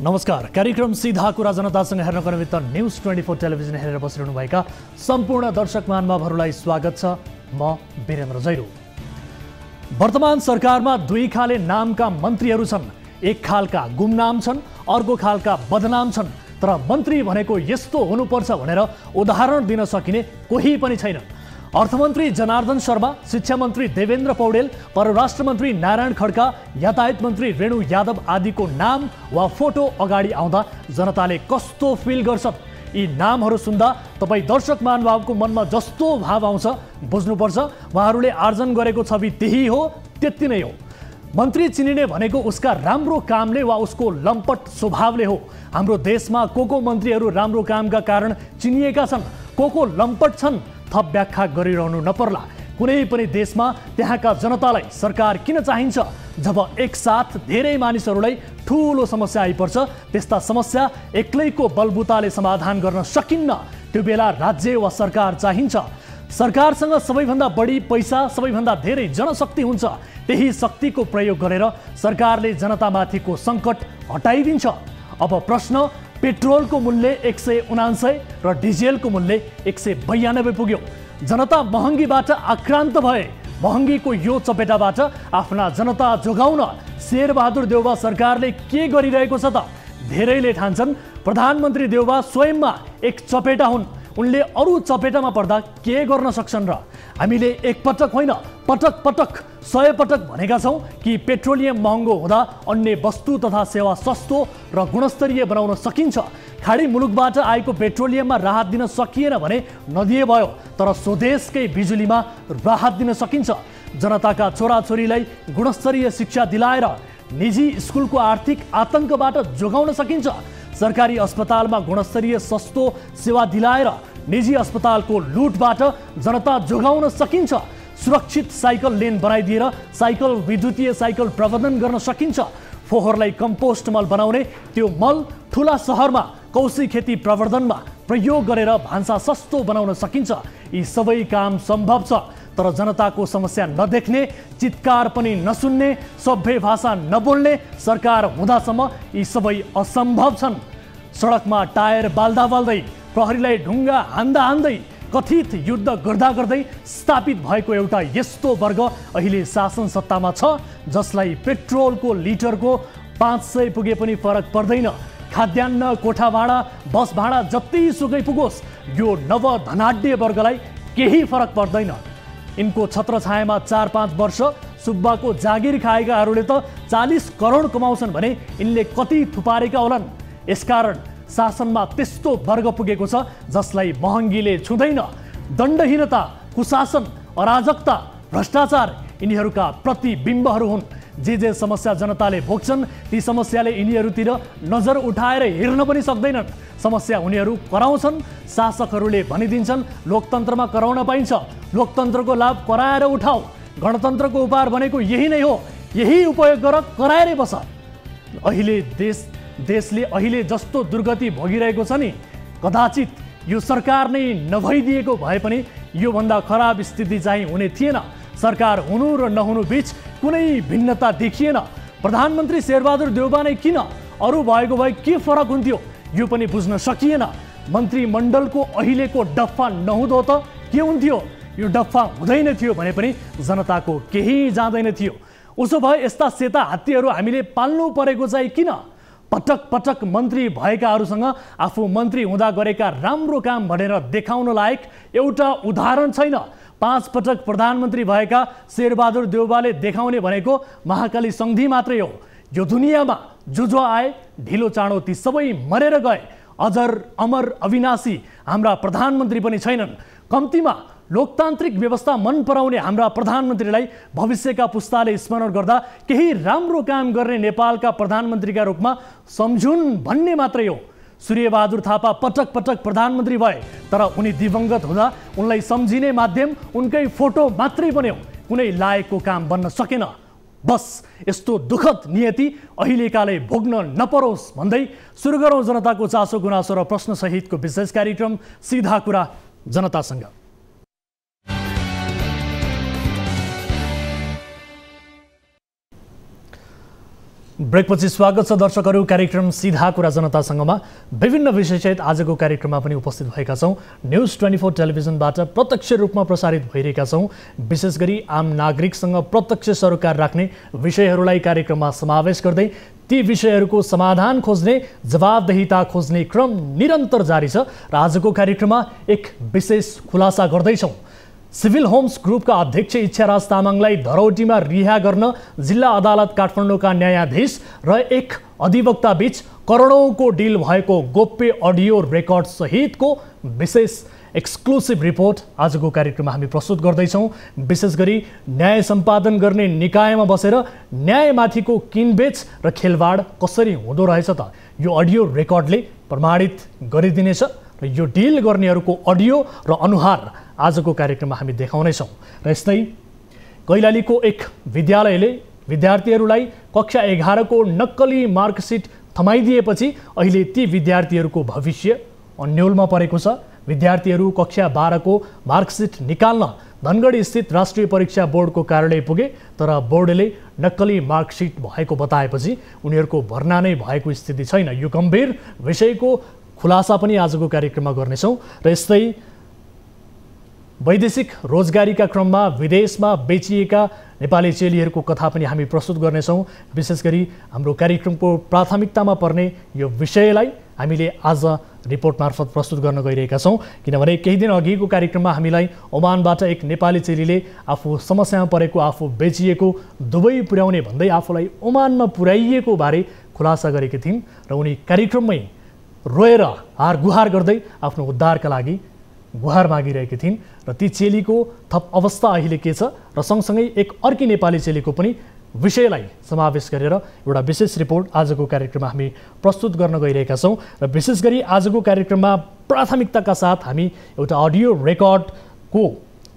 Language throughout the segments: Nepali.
नमस्कार। कार्यक्रम सीधा कुरा जनतासँग हेर्नको निमित्त न्यूज 24 टेलिभिजन हेरेर बसिरहनुभएका सम्पूर्ण दर्शक महानुभावहरूलाई स्वागत छ। म वीरेन्द्र जैरू। वर्तमान सरकारमा दुई खाले नामका मन्त्रीहरू छन्। एक खालका गुमनाम छन्, अर्को खालका बदनाम छन्। तर मन्त्री भनेको यस्तो हुनुपर्छ भनेर उदाहरण दिन सकिने कोही पनि छैन। अर्थमन्त्री जनार्दन शर्मा, शिक्षा मन्त्री देवेन्द्र पौडेल, परराष्ट्र मन्त्री नारायण खड्का, यातायात मन्त्री रेणु यादव आदिको नाम वा फोटो अगाडि आउँदा जनताले कस्तो फिल गर्छन्? यी नामहरू सुन्दा तपाईँ दर्शक महानुभावको मनमा जस्तो भाव आउँछ बुझ्नुपर्छ। उहाँहरूले आर्जन गरेको छवि त्यही हो, त्यति नै हो। मन्त्री चिनिने भनेको उसका राम्रो कामले वा उसको लम्पट स्वभावले हो। हाम्रो देशमा को मन्त्रीहरू राम्रो कामका कारण चिनिएका छन्, को लम्पट छन् थप व्याख्या गरिरहनु नपर्ला। कुनै पनि देशमा त्यहाँका जनतालाई सरकार किन चाहिन्छ? जब एकसाथ धेरै मानिसहरूलाई ठूलो समस्या आइपर्छ, त्यस्ता समस्या एक्लैको बलबुताले समाधान गर्न सकिन्न। त्यो बेला राज्य वा सरकार चाहिन्छ। सरकारसँग सबैभन्दा बढी पैसा, सबैभन्दा धेरै जनशक्ति हुन्छ। त्यही शक्तिको प्रयोग गरेर सरकारले जनतामाथिको सङ्कट हटाइदिन्छ। अब प्रश्न, पेट्रोलको मूल्य 179 र डिजेलको मूल्य 192 पुग्यो। जनता महँगीबाट आक्रान्त भए। महँगीको यो चपेटाबाट आफ्ना जनता जोगाउन शेरबहादुर देउवा सरकारले के गरिरहेको छ त? धेरैले ठान्छन् प्रधानमन्त्री देउवा स्वयंमा एक चपेटा हुन्। उनले अरू चपेटामा पर्दा के गर्न सक्छन् र? हामीले एकपटक होइन, पटक पटक 100 पटक भनेका छौँ कि पेट्रोलियम महँगो हुँदा अन्य वस्तु तथा सेवा सस्तो र गुणस्तरीय बनाउन सकिन्छ। खाडी मुलुकबाट आएको पेट्रोलियममा राहत दिन सकिएन भने नदिए भयो, तर स्वदेशकै बिजुलीमा राहत दिन सकिन्छ। जनताका छोराछोरीलाई गुणस्तरीय शिक्षा दिलाएर निजी स्कुलको आर्थिक आतङ्कबाट जोगाउन सकिन्छ। सरकारी अस्पतालमा गुणस्तरीय सस्तो सेवा दिलाएर निजी अस्पतालको लुटबाट जनता जोगाउन सकिन्छ। सुरक्षित साइकल लेन बनाइदिएर साइकल विद्युतीय साइकल प्रबन्धन गर्न सकिन्छ। फोहोरलाई कम्पोस्ट मल बनाउने, त्यो मल ठुला सहरमा कौशी खेती प्रवर्धनमा प्रयोग गरेर भान्सा सस्तो बनाउन सकिन्छ। यी सबै काम सम्भव छ, तर जनताको समस्या नदेख्ने, चित्कार पनि नसुन्ने, सभ्य भाषा नबोल्ने सरकार हुँदासम्म यी सबै असम्भव छन्। सडकमा टायर बाल्दा बाल्दै, प्रहरीलाई ढुङ्गा हान्दा हान्दै, कथित युद्ध गर्दा गर्दै स्थापित भएको एउटा यस्तो वर्ग अहिले शासन सत्तामा छ जसलाई पेट्रोलको लिटरको 500 पुगे पनि फरक पर्दैन। खाद्यान्न, कोठा भाडा, बस भाडा जतिसुकै पुगोस्, यो नव धनाढ्य वर्गलाई केही फरक पर्दैन। यिनको छत्रछायामा 4-5 वर्ष सुब्बाको जागिर खाएकाहरूले त 40 करोड कमाउँछन् भने यिनले कति थुपारेका होलान्? यसकारण शासनमा त्यस्तो वर्ग पुगेको छ जसलाई महँगीले छुँदैन। दण्डहीनता, कुशासन, अराजकता, भ्रष्टाचार यिनीहरूका प्रतिबिम्बहरू हुन्। जे समस्या जनताले भोग्छन् ती समस्याले यिनीहरूतिर नजर उठाएर हेर्न पनि सक्दैनन्। समस्या उनीहरू कराउँछन्। शासकहरूले भनिदिन्छन् लोकतन्त्रमा कराउन पाइन्छ, लोकतन्त्रको लाभ कराएर उठाऊ, गणतन्त्रको उपहार भनेको यही नै हो, यही उपयोग गर, कराएरै बस। देशले अहिले जस्तो दुर्गति भोगिरहेको छ नि, कदाचित यो सरकार नै नभइदिएको भए पनि योभन्दा खराब स्थिति चाहिँ हुने थिएन। सरकार हुनु र नहुनु बीच कुनै भिन्नता देखिएन। प्रधानमन्त्री शेरबहादुर देउवा नै किन, अरू भएको भए के फरक हुन्थ्यो यो पनि बुझ्न सकिएन। मन्त्रीमण्डलको अहिलेको डफ्फा नहुँदो त के हुन्थ्यो? यो डफ्फा हुँदैन थियो भने पनि जनताको केही जाँदैन थियो। उसो भए यस्ता सेता हात्तीहरू हामीले पाल्नु परेको चाहिँ किन? पटक पटक मन्त्री भएकाहरूसँग आफू मन्त्री हुँदा गरेका राम्रो काम भनेर देखाउन लायक एउटा उदाहरण छैन। 5 पटक प्रधानमन्त्री भएका शेरबहादुर देउवाले देखाउने भनेको महाकाली सन्धि मात्रै हो। यो दुनियाँमा जो आए ढिलो चाँडो ती सबै मरेर गए। अजर अमर अविनाशी हाम्रा प्रधानमन्त्री पनि छैनन्। कम्तीमा लोकतान्त्रिक व्यवस्था मन पराउने हाम्रा प्रधानमन्त्रीलाई भविष्यका पुस्ताले स्मरण गर्दा केही राम्रो काम गर्ने नेपालका प्रधानमन्त्रीका रूपमा सम्झुन् भन्ने मात्रै हो। सूर्यबहादुर थापा पटक पटक प्रधानमन्त्री भए, तर उनी दिवंगत हुँदा उनलाई सम्झिने माध्यम उनकै फोटो मात्रै बन्यो, कुनै लायकको काम बन्न सकेन। बस यस्तो दुःखद नियति अहिलेकाले भोग्न नपरोस् भन्दै सुरु गरौँ जनताको चासो गुनासो र प्रश्न सहितको विशेष कार्यक्रम सीधा कुरा जनतासँग। ब्रेकपछि स्वागत छ दर्शकहरू। कार्यक्रम सीधा कुरा जनतासँगमा विभिन्न विषयसहित आजको कार्यक्रममा पनि उपस्थित भएका छौँ। न्युज 24 टेलिभिजनबाट प्रत्यक्ष रूपमा प्रसारित भइरहेका छौँ। विशेष गरी आम नागरिकसँग प्रत्यक्ष सरोकार राख्ने विषयहरूलाई कार्यक्रममा समावेश गर्दै ती विषयहरूको समाधान खोज्ने, जवाबदेहिता खोज्ने क्रम निरन्तर जारी छ र आजको कार्यक्रममा एक विशेष खुलासा गर्दैछौँ। सिभिल होम्स ग्रुपका अध्यक्ष इच्छाराज तामाङलाई धरौटीमा रिहा गर्न जिल्ला अदालत काठमाडौँका न्यायाधीश र एक अधिवक्ता बीच करोडौँको डिल भएको गोप्य अडियो रेकर्ड सहितको विशेष एक्सक्लुसिभ रिपोर्ट आजको कार्यक्रममा हामी प्रस्तुत गर्दैछौँ। विशेष गरी न्याय सम्पादन गर्ने निकायमा बसेर न्यायमाथिको किनबेच र खेलवाड कसरी हुँदो रहेछ त यो अडियो रेकर्डले प्रमाणित गरिदिनेछ र यो डिल गर्नेहरूको अडियो र अनुहार आजको कार्यक्रममा हामी देखाउनेछौँ। र यस्तै कैलालीको एक विद्यालयले विद्यार्थीहरूलाई कक्षा 11 को नक्कली मार्कसिट थमाइदिएपछि अहिले ती विद्यार्थीहरूको भविष्य अन्योलमा परेको छ। विद्यार्थीहरू कक्षा 12 को मार्कसिट निकाल्न धनगढी स्थित राष्ट्रिय परीक्षा बोर्डको कार्यालय पुगे, तर बोर्डले नक्कली मार्कसिट भएको बताएपछि उनीहरूको भर्ना नै भएको स्थिति छैन। यो गम्भीर विषयको खुलासा पनि आजको कार्यक्रममा गर्नेछौँ। र यस्तै वैदेशिक रोजगारीका क्रममा विदेशमा बेचिएका नेपाली चेलीहरूको कथा पनि हामी प्रस्तुत गर्नेछौँ। विशेष गरी हाम्रो कार्यक्रमको प्राथमिकतामा पर्ने यो विषयलाई हामीले आज रिपोर्ट मार्फत प्रस्तुत गर्न गइरहेका छौँ, किनभने केही दिन अघिको कार्यक्रममा हामीलाई ओमानबाट एक नेपाली चेलीले आफू समस्यामा परेको, आफू बेचिएको, दुबई पुर्याउने भन्दै आफूलाई ओमानमा पुर्याइएको बारे खुलासा गरेकी थिइन् र उनी कार्यक्रममै रोएर हार गुहार गर्दै आफ्नो उद्धारका लागि गुहार मागिरहेकी थिइन् र ती चेलीको थप अवस्था अहिले के छ र सँगसँगै एक अर्की नेपाली चेलीको पनि विषयलाई समावेश गरेर एउटा विशेष रिपोर्ट आजको कार्यक्रममा हामी प्रस्तुत गर्न गइरहेका छौँ। र विशेष गरी आजको कार्यक्रममा प्राथमिकताका साथ हामी एउटा अडियो रेकर्डको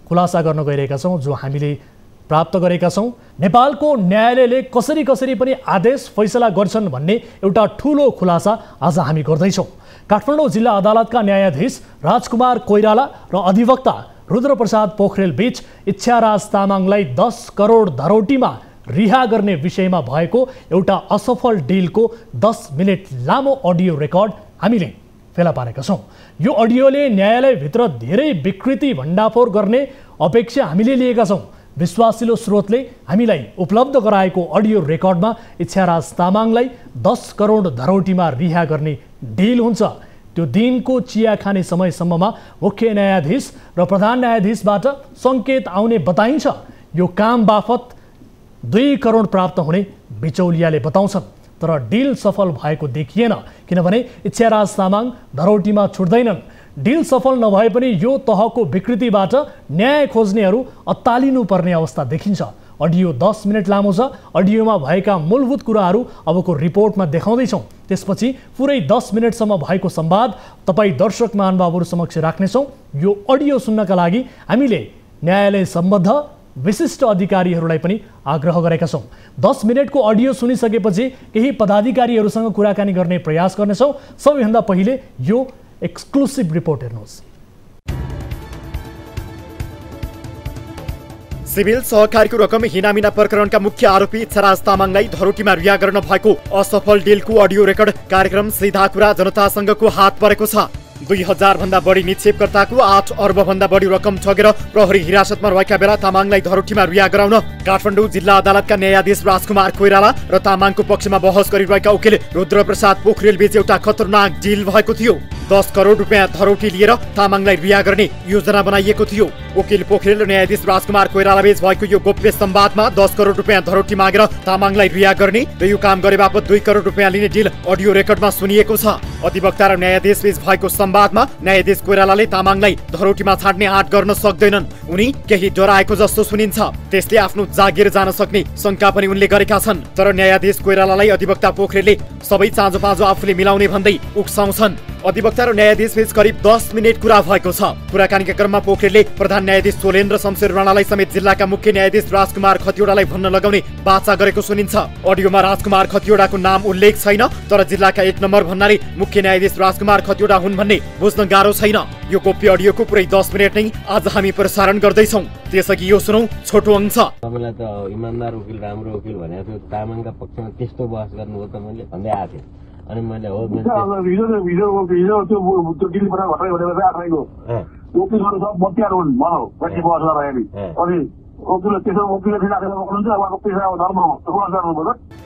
खुलासा गर्न गइरहेका छौँ जो हामीले प्राप्त गरेका छौँ। नेपालको न्यायालयले कसरी पनि आदेश फैसला गर्छन् भन्ने एउटा ठुलो खुलासा आज हामी गर्दैछौँ। काठमाडौँ जिल्ला अदालतका न्यायाधीश राजकुमार कोइराला र अधिवक्ता रुद्रप्रसाद पोखरेल बीच इच्छाराज तामाङलाई 10 करोड धरौटीमा रिहा गर्ने विषयमा भएको एउटा असफल डिलको 10 मिनट लामो अडियो रेकर्ड हामीले फेला पारेका छौँ। यो अडियोले न्यायालयभित्र धेरै विकृति भण्डाफोर गर्ने अपेक्षा हामीले लिएका छौँ। विश्वासिलो स्रोतले हामीलाई उपलब्ध गराएको अडियो रेकर्डमा इच्छाराज तामाङलाई 10 करोड धरौटीमा रिहा गर्ने डिल हुन्छ। त्यो दिनको चिया खाने समयसम्ममा मुख्य न्यायाधीश र प्रधान न्यायाधीशबाट सङ्केत आउने बताइन्छ। यो काम बापत 2 करोड प्राप्त हुने बिचौलियाले बताउँछन्, तर डिल सफल भएको देखिएन, किनभने इच्छाराज तामाङ धरौटीमा छुट्दैनन्। डिल सफल नभए पनि यो तहको विकृतिबाट न्याय खोज्नेहरू अत्तालिनु पर्ने अवस्था देखिन्छ। अडियो 10 मिनट लामो छ। अडियोमा भएका मूलभूत कुराहरू अबको रिपोर्टमा देखाउँदैछौँ। त्यसपछि पुरै 10 मिनटसम्म भएको संवाद तपाईँ दर्शक महानुभावहरू समक्ष राख्नेछौँ। यो अडियो सुन्नका लागि हामीले न्यायालय सम्बद्ध विशिष्ट अधिकारीहरूलाई पनि आग्रह गरेका छौँ। 10 मिनटको अडियो सुनिसकेपछि केही पदाधिकारीहरूसँग कुराकानी गर्ने प्रयास गर्नेछौँ। सबैभन्दा पहिले यो एक्सक्लुसिभ रिपोर्ट हेर्नुहोस्। सिभिल सहकारीको रकम हिनामिना प्रकरणका मुख्य आरोपी इच्छाराज तामाङलाई धरौटीमा रिहा गर्न भएको असफल डिलको अडियो रेकर्ड कार्यक्रम सीधा कुरा जनतासँगको हात परेको छ। 2000 भन्दा बढी निक्षेपकर्ताको 8 अर्ब भन्दा बढी रकम ठगेर प्रहरी हिरासतमा रहेका बेला तामाङलाई धरौटीमा रिहा गराउन काठमाडौँ जिल्ला अदालतका न्यायाधीश राजकुमार कोइराला र तामाङको पक्षमा बहस गरिरहेका वकिल रुद्रप्रसाद पोखरेल बीच एउटा खतरनाक डिल भएको थियो। 10 करोड रुपियाँ धरौटी लिएर तामाङलाई रिहा गर्ने योजना बनाइएको थियो। वकिल पोखरेल र न्यायाधीश राजकुमार कोइराला बीच भएको यो गोप्य संवादमा 10 करोड रुपियाँ धरौटी मागेर तामाङलाई रिहा गर्ने र यो काम गरे बापत 2 करोड रुपियाँ लिने डिल अडियो रेकर्डमा सुनिएको छ। अधिवक्ता र न्यायाधीश बीच भएको संवादमा न्यायाधीश कोइरालाले तामाङलाई धरौटीमा छाड्ने आँट गर्न सक्दैनन्। उनी केही डराएको जस्तो सुनिन्छ। त्यसले आफ्नो जागिर जान सक्ने शंका पनि उनले गरेका छन्। तर न्यायाधीश कोइरालालाई अधिवक्ता पोखरेलले सबै चाँजो पाँजो आफूले मिलाउने भन्दै उक्साउँछन्। अधिवक्ता र न्यायाधीश बीच करिब 10 मिनेट कुरा भएको छ। कुराकानीका क्रममा पोखरेलले प्रधान न्यायाधीश सोलेन्द्र शमशेर राणालाई समेत जिल्लाका मुख्य न्यायाधीश राजकुमार खतिवडालाई भन्न लगाउने वाचा गरेको सुनिन्छ। अडियोमा राजकुमार खतिवडाको नाम उल्लेख छैन, तर जिल्लाका 1 नम्बर भन्नाले मुख्य न्यायाधीश राजकुमार खतिवडा हुन् भन्ने बुझ्न गाह्रो छैन। यो गोप्य अडियोको पुरै 10 मिनेट नै आज हामी प्रसारण गर्दैछौँ। त्यसअघि यो सुनौ छोटो अंश। तपाईलाई त इमानदार वकिल राम्रो वकिल भनेको थियो, तामाङका पक्षमा त्यस्तो बहस गर्नुभयो त मैले भन्दै आएको थिएँ। अनि मैले हो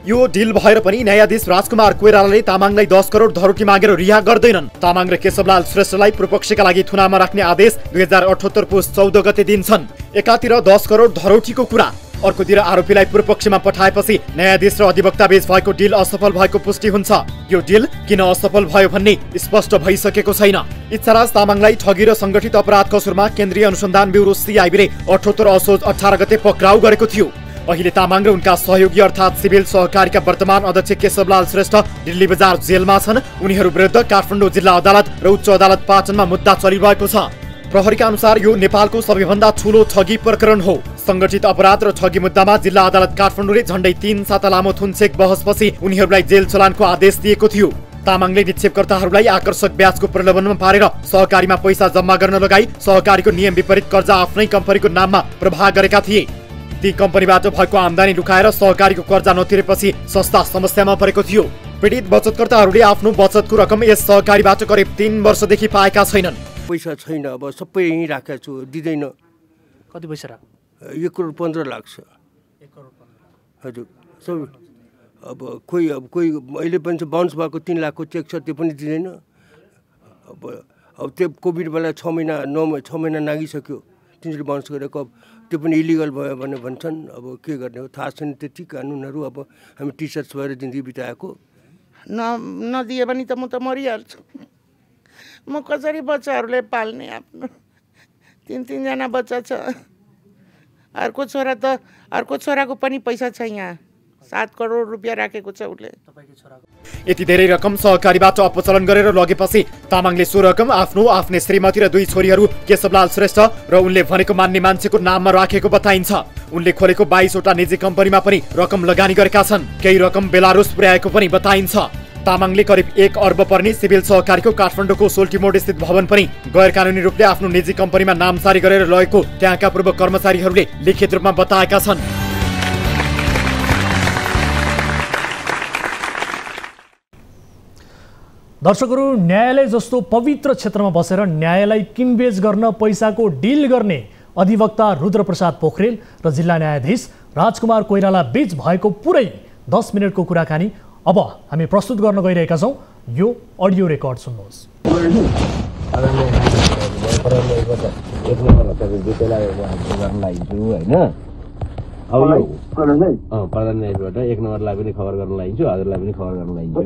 यो डिल भएर पनि न्यायाधीश राजकुमार कोइरालाले तामाङलाई 10 करोड धरोटी मागेर रिहा गर्दैनन्। तामाङ र केशवलाल श्रेष्ठलाई पूर्वपक्षका लागि थुनामा राख्ने आदेश 2078 पुस 14 गते दिन्छन्। एकातिर 10 करोड धरोटीको कुरा, अर्कोतिर आरोपीलाई पूर्वपक्षमा पठाएपछि न्यायाधीश र अधिवक्ता बीच भएको डिल असफल भएको पुष्टि हुन्छ। यो डिल किन असफल भयो भन्ने स्पष्ट भइसकेको छैन। इच्छाराज तामाङलाई ठगी र संगठित अपराध कसुरमा केन्द्रीय अनुसन्धान ब्युरो सीआईबीले 78 असोज 18 गते पक्राउ गरेको थियो। अहिले तामाङ र उनका सहयोगी अर्थात् सिभिल सहकारीका वर्तमान अध्यक्ष केशवलाल श्रेष्ठ दिल्ली बजार जेलमा छन्। उनीहरू विरुद्ध काठमाडौँ जिल्ला अदालत र उच्च अदालत पाटनमा मुद्दा चलिरहेको छ। प्रहरीका अनुसार यो नेपालको सबैभन्दा ठूलो ठगी प्रकरण हो। संगठित अपराध र ठगी मुद्दामा जिल्ला अदालत काठमाडौँले झण्डै 3 साता लामो थुनछेक बहसपछि उनीहरूलाई जेल चलानको आदेश दिएको थियो। तामाङले निक्षेपकर्ताहरूलाई आकर्षक ब्याजको प्रलोभनमा पारेर सहकारीमा पैसा जम्मा गर्न लगाई सहकारीको नियम विपरीत कर्जा आफ्नै कम्पनीको नाममा प्रवाह गरेका थिए। ती कम्पनीबाट भएको आम्दानी लुकाएर सहकारीको कर्जा नतिरेपछि संस्था समस्यामा परेको थियो। पीडित बचतकर्ताहरूले आफ्नो बचतको रकम यस सहकारीबाट करिब 3 वर्षदेखि पाएका छैनन्। पैसा छैन, अब सबै यहीँ राखेको छु, दिँदैन। कति पैसा राख्नु? 1 करोड 15 लाख छ। 1 करोड 15 हजुर सबै। अब कोही अहिले पनि बाउन्स भएको 3 लाखको चेक छ, त्यो पनि दिँदैन। अब त्यो कोभिड बेला 6 महिना नागिसक्यो, 3 बाउन्स गरेको, त्यो पनि इलिगल भयो भने भन्छन्। अब के गर्ने हो थाहा छैन, त्यति कानुनहरू। अब हामी टिचर्स भएर जिन्दगी बिताएको। नदिए पनि त म त मरिहाल्छु। म कसरी बच्चाहरूलाई पाल्ने? आफ्नो 3 जना बच्चा छ। अर्को छोराको पनि पैसा छ, यहाँ 7 करोड रुपियाँ राखेको छ उसले। यति धेरै रकम सहकारीबाट अपचलन गरेर लगेपछि तामाङले सो रकम आफ्नै श्रीमती र 2 छोरीहरू केशवलाल श्रेष्ठ र उनले भनेको मान्ने मान्छेको नाममा राखेको बताइन्छ। उनले खोलेको 22 वटा निजी कम्पनीमा पनि रकम लगानी गरेका छन्। केही रकम बेलारुस पुर्याएको पनि बताइन्छ। तामाङले करिब 1 अर्ब पर्ने सिभिल सहकारीको काठमाडौँको सोल्टीमोड स्थित भवन पनि गैर कानुनी रूपले आफ्नो निजी कम्पनीमा नामसारी गरेर लगेको त्यहाँका पूर्व कर्मचारीहरूले लिखित रूपमा बताएका छन्। दर्शकहरू, न्यायालय जस्तो पवित्र क्षेत्रमा बसेर न्यायलाई किनबेच गर्न पैसाको डिल गर्ने अधिवक्ता रुद्रप्रसाद पोखरेल र जिल्ला न्यायाधीश राजकुमार कोइराला बीच भएको पुरै 10 मिनेटको कुराकानी अब हामी प्रस्तुत गर्न गइरहेका छौँ। यो अडियो रेकर्ड सुन्नुहोस्। अब यो प्रधान न्यायाधीशबाट 1 नम्बरलाई पनि खबर गर्न लागिन्छु, हजुरलाई पनि खबर गर्न लागिन्छु।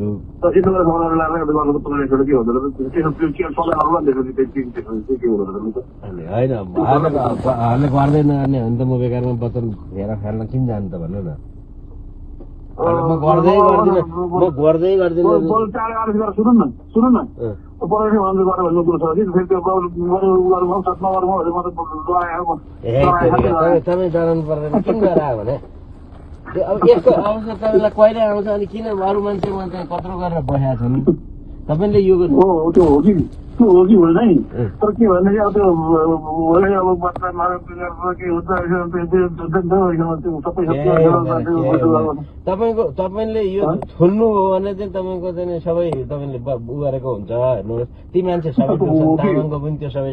होइन उहाँहरूले गर्दैन गर्ने हो नि त, म बेकारमा वचन हेरेर खेल्न किन जानु त भन्नु न। म गर्दै गर्दिनँ। तपाईँ डराउनु पर्दैन, किन गएर आयो भने अब यस्तो अवसर तपाईँलाई कहिले आउँछ। अनि किन अरू मान्छेमा चाहिँ कत्रो गरेर बसेका छन् तपाईँले यो हो कि हुँदैन तर के भने अब त्यो तपाईँले यो छोड्नु हो भने चाहिँ तपाईँको चाहिँ सबै तपाईँले उ गरेको हुन्छ। हेर्नुहोस् ती मान्छे सबै तामाङको पनि त्यो सबै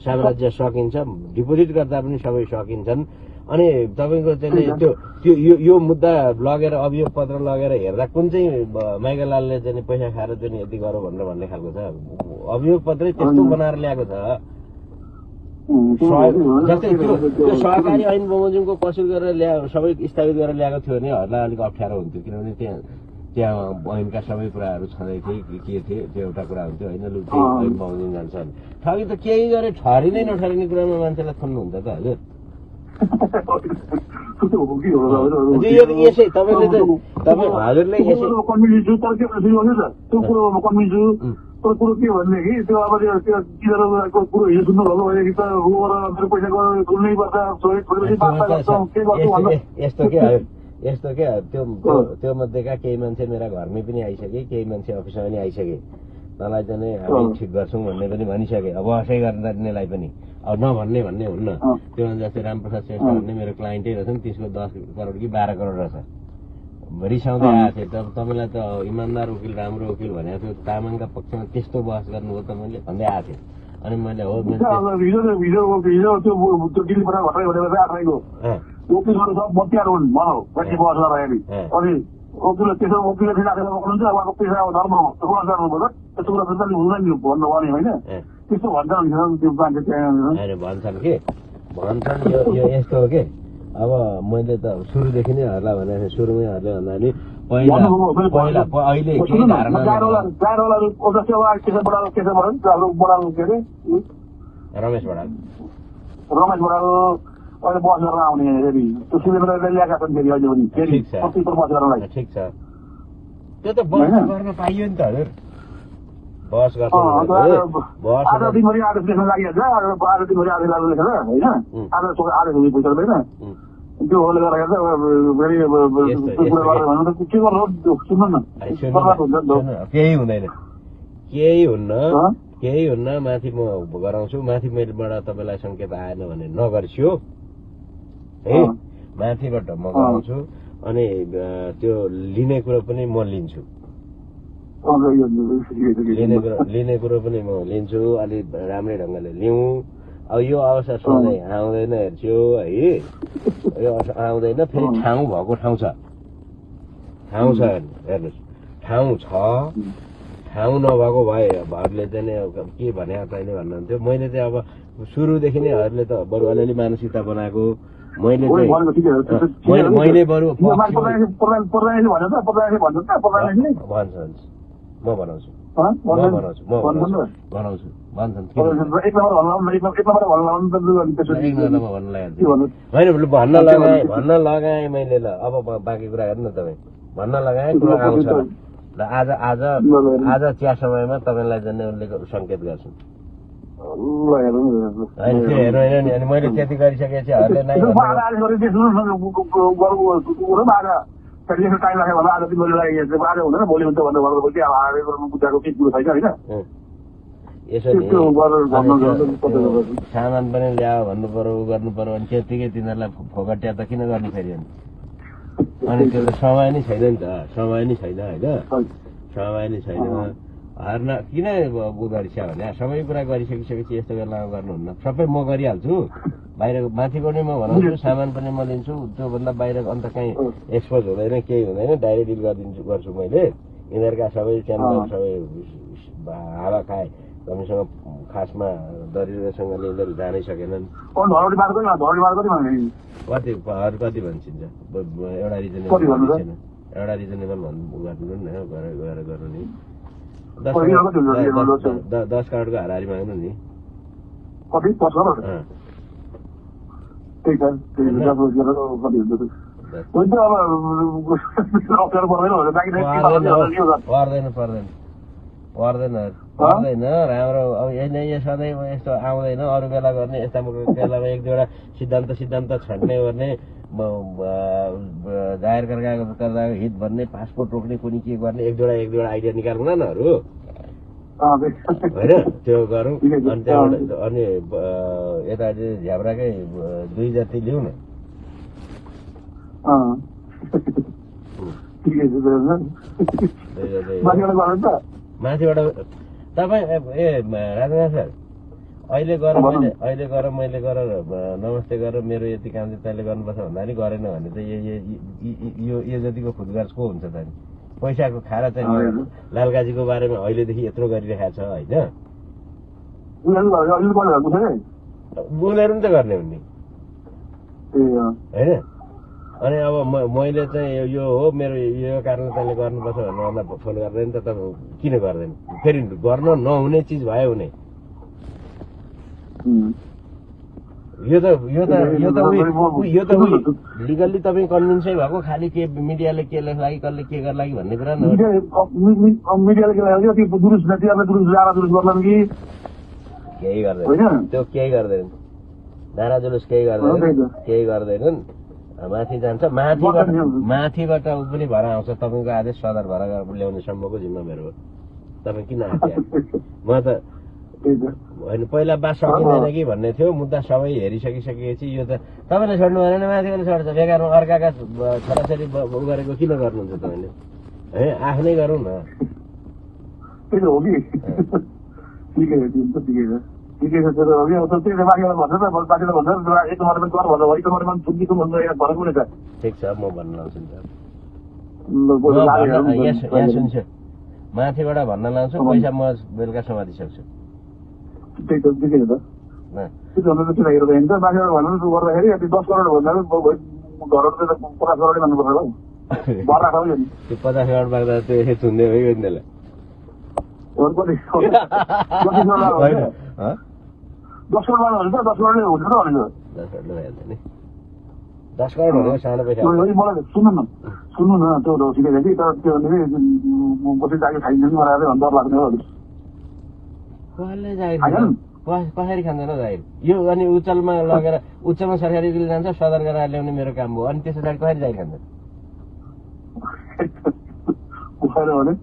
साम्राज्य सकिन्छ, डिपोजिट गर्दा पनि सबै सकिन्छन्। अनि तपाईँको चाहिँ त्यो यो मुद्दा लगेर अभियोग पत्र लगेर हेर्दा कुन चाहिँ माइकेलालले चाहिँ पैसा खाएर चाहिँ यति गरौँ भनेर भन्ने खालको छ। अभियोग पत्रै त्यस्तो बनाएर ल्याएको छ। जस्तै त्यो सहकारी ऐन बमोजिमको कसुर गरेर सबै स्थापित गरेर ल्याएको थियो भनेहरूलाई अलिक अप्ठ्यारो हुन्थ्यो, किनभने त्यहाँ ऐनका सबै कुराहरू छँदै थिए के थिए त्यो एउटा कुरा हुन्थ्यो। होइन लु ऐन बमोजिम जान्छ भने ठगी त केही गरे ठहरिँदै नठहरिने कुरामा मान्छेलाई थन्नुहुन्छ त हजुर। यसै तपाईँले चाहिँ तपाईँ हजुरले यसै कुरो के भनेदेखि त्यो अब त्यो टिचरहरूको कुरो हिजो सुन्नुभएको भनेदेखि त मेरो पैसाको सुन्नै पर्छ छोडेपछि बास्ता गर्छौँ के गर्छौँ भन्दा यस्तो के त्यो मध्येका केही मान्छे मेरा घरमै पनि आइसके केही मान्छे अफिसमा पनि आइसके तँलाई चाहिँ हामी ठिक गर्छौँ भन्ने पनि भनिसके अब असै गर्नेलाई पनि अब नभन्ने हुन्न त्यो जस्तै रामप्रसाद श्रेष्ठ भन्ने मेरो क्लाइन्टै रहेछन् त्यसको 10 करोड कि 12 करोड रहेछ रिसाउँदै आएको थियो तपाईँलाई त इमान्दार वकिल राम्रो वकिल भनेको थियो तामाङका पक्षमा त्यस्तो बहस गर्नुभयो तपाईँले भन्दै आएको थियो अनि मैले हो वकिलहरू सब बत्तियार हुन् भनौँ कति बहस गर्दाखेरि अनि वकिल त्यसो वकिलले फेरि आफूलाई पक्राउनुहुन्छ उहाँको पेसा धर्म हो बहस गर्नुभयो त्यस्तो कुरा त हुँदैन नि भन्नु भने होइन त्यस्तो भन्छ त्यो मान्छे त्यहाँ भन्छन् के भन्छन् यो यस्तो हो के अब मैले त सुरुदेखि नै हर्ला भनेको सुरुमै हर्ले भन्दा नि पहिला अहिले केही धारणा रमेश बडाल अहिले बस गर्न आउने फेरि त्यो सिलिन्डरले ल्याएका छन् फेरि अहिले पनि फेरि कतिको बस गर्नलाई ठिक छ त्यो त बस गर्न पाइयो नि त हजुर बस गर्छ आज दिनभरि आदेश लेख्न लागिहाल्छ आज दिनभरि आदेश लेखेर होइन आदेश पैसा हुँदैन त्यो होले गरेर फेरि कुरा गरेर भन्नु त के गर्नु सुन्नु न केही हुँदैन केही हुन्न माथि म गराउँछु माथि मेलबाट तपाईँलाई सङ्केत आएन भने नगर्छु है माथिबाट म गराउँछु अनि त्यो लिने कुरो पनि म लिन्छु लिने कुरो पनि म लिन्छु अलि राम्रै ढङ्गले लिउँ अब यो अवसर सधैँ आउँदैन हेर्छु है यो आउँदैन फेरि ठाउँ भएको ठाउँ छ हेर्नुहोस् ठाउँ छ ठाउँ नभएको भएहरूले चाहिँ के भने तैँले भन्नुहुन्थ्यो मैले चाहिँ अब सुरुदेखि नै हरूले त बरु अलिअलि मानसिकता बनाएको मैले बरु भन्छ म बनाउँछु भन्न लगाएँ मैले ल अब बाँकी कुरा गर्नु न तपाईँ भन्न लगाएँ कुरा आउँछ ल आज चिया समयमा तपाईँलाई जाने उनले सङ्केत गर्छु हेर्नु अनि मैले त्यति गरिसकेपछि हरूले नै टाइम लाग्यो भने आज तिमीले लागेको आज हुँदैन भोलि हुन्छ भन्दा बुझाएको केही कुरो छैन होइन यसो सामान पनि ल्यायो भन्नु पर्यो गर्नु पर्यो अनि त्यतिकै तिनीहरूलाई फोकट्या त किन गर्नु फेरि अनि त्यो त समय नै छैन नि त समय नै छैन होइन समय नै छैन हार्न किन उ गरिस्या भने सबै कुरा गरिसकिसकेपछि यस्तो बेलामा गर्नुहुन्न सबै म गरिहाल्छु बाहिर माथिको नै म भनाउँछु सामान पनि म लिन्छु त्योभन्दा बाहिर अन्त कहीँ एक्सपोज हुँदैन केही हुँदैन डाइरेक्ट डिल गर्छु मैले यिनीहरूका सबै च्यानल सबै हावा खाए कमीसँग खासमा दरिद्रसँगले यिनीहरू जानै सकेनन् कति भन्छिन्छ एउटा रिजनेबल गर्नु न गएर गर्नु नि 10 करोडको हाराहारी माग्नु नि पर्दैन राम्रो अब यो सधैँ यस्तो आउँदैन अरू बेला गर्ने यस्ता बेलामा एक दुईवटा सिद्धान्त छान्ने गर्ने जाहेर गर्दा हित भन्ने पासपोर्ट रोक्ने कुनै के गर्ने एक दुईवटा आइडिया निकालौँ नहरू होइन त्यो गरौँ अनि त्यहाँबाट अनि यता झ्याब्राकै 2 जति लिउँ न माथिबाट तपाईँ राजनाथ सर अहिले गएर मैले नमस्ते गरेर मेरो यति काम चाहिँ तैँले गर्नुपर्छ भन्दा नि गरेन भने त यो जतिको खुदगार्स को हुन्छ त नि पैसाको खाएर चाहिँ लालकाजीको बारेमा अहिलेदेखि यत्रो गरिरहेको छ होइन उनीहरू पनि त गर्ने हुन् नि होइन अनि अब मैले चाहिँ यो हो मेरो यो कारणले तैँले गर्नुपर्छ भन्नुभन्दा फोन गर्दैन त तपाईँ किन गर्दैन फेरि गर्न नहुने चिज भयो हुने यो त लिगल्ली तपाईँ कन्भिन्सै भएको खालि के मिडियाले के लेख्ला कि कसले के गर्ला कि भन्ने कुरा मिडियाले के लाग्यो त्यो दुरुस नतिरले दुरुस जारा दुरुस गर्लान् कि केही गर्दैन त्यो केही गर्दैन नारा जुलुस केही गर्दैनन् माथि जान्छ माथिबाट ऊ पनि भएर आउँछ तपाईँको आदेश सदर भएर ल्याउने सम्मको जिम्मा मेरो हो तपाईँ किन आँट्या म त होइन पहिला बास सकिँदैन कि भन्ने थियो मुद्दा सबै हेरिसकिसकेपछि यो त तपाईँले छोड्नु भएन माथिबाट छोड्छ बेकारमा अर्काका छोराछोरी उ गरेको किन गर्नुहुन्छ तपाईँले है आफ्नै गरौँ न त्यही हो कि ठिकै छ ठिकै छ त्यो हो कि अब त्यही बाँकीलाई भन्छ त बाँकीलाई भन्छ एक नम्बरमा गर भन्दा एक नम्बरमा छुट्टीको भन्दा यहाँ भएर कुनै छ ठिक छ म भन्न लाउँछु यहाँ सुन्छ माथिबाट भन्न लाउँछु पैसा म बेलुका समातिसक्छु त्यही त ठिकै छ त त्यो भन्दा त किन हेरेर हिँड्छ माथिबाट भन्नु गर्दाखेरि 10 करोड भन्दा घरहरू त 50 करोडै भन्नुपर्छ हौ बर्रा खाऊ नि त्यो 50 करोड माग्दा त्यो यसै छुन्ने हो यिनीहरूलाई 10 करोड हुन्छ 10 करोडले हुन्छ त भनेको 10 करोडले भइहाल्छ नि 10 करोड भनेको सानो पैसा मलाई सुन्नु न त्यो ठिकै छ कि तर त्यो भने पछि जागिर खाइदिनु बनाएर भन्दा डर लाग्ने हो कसरी खाँदैन जागिर यो अनि उच्चलमा लगेर उच्चमा सरकारी जान्छ सदर गरेर ल्याउने मेरो काम हो अनि त्यस पछाडि कसरी जागिर खान्छ भने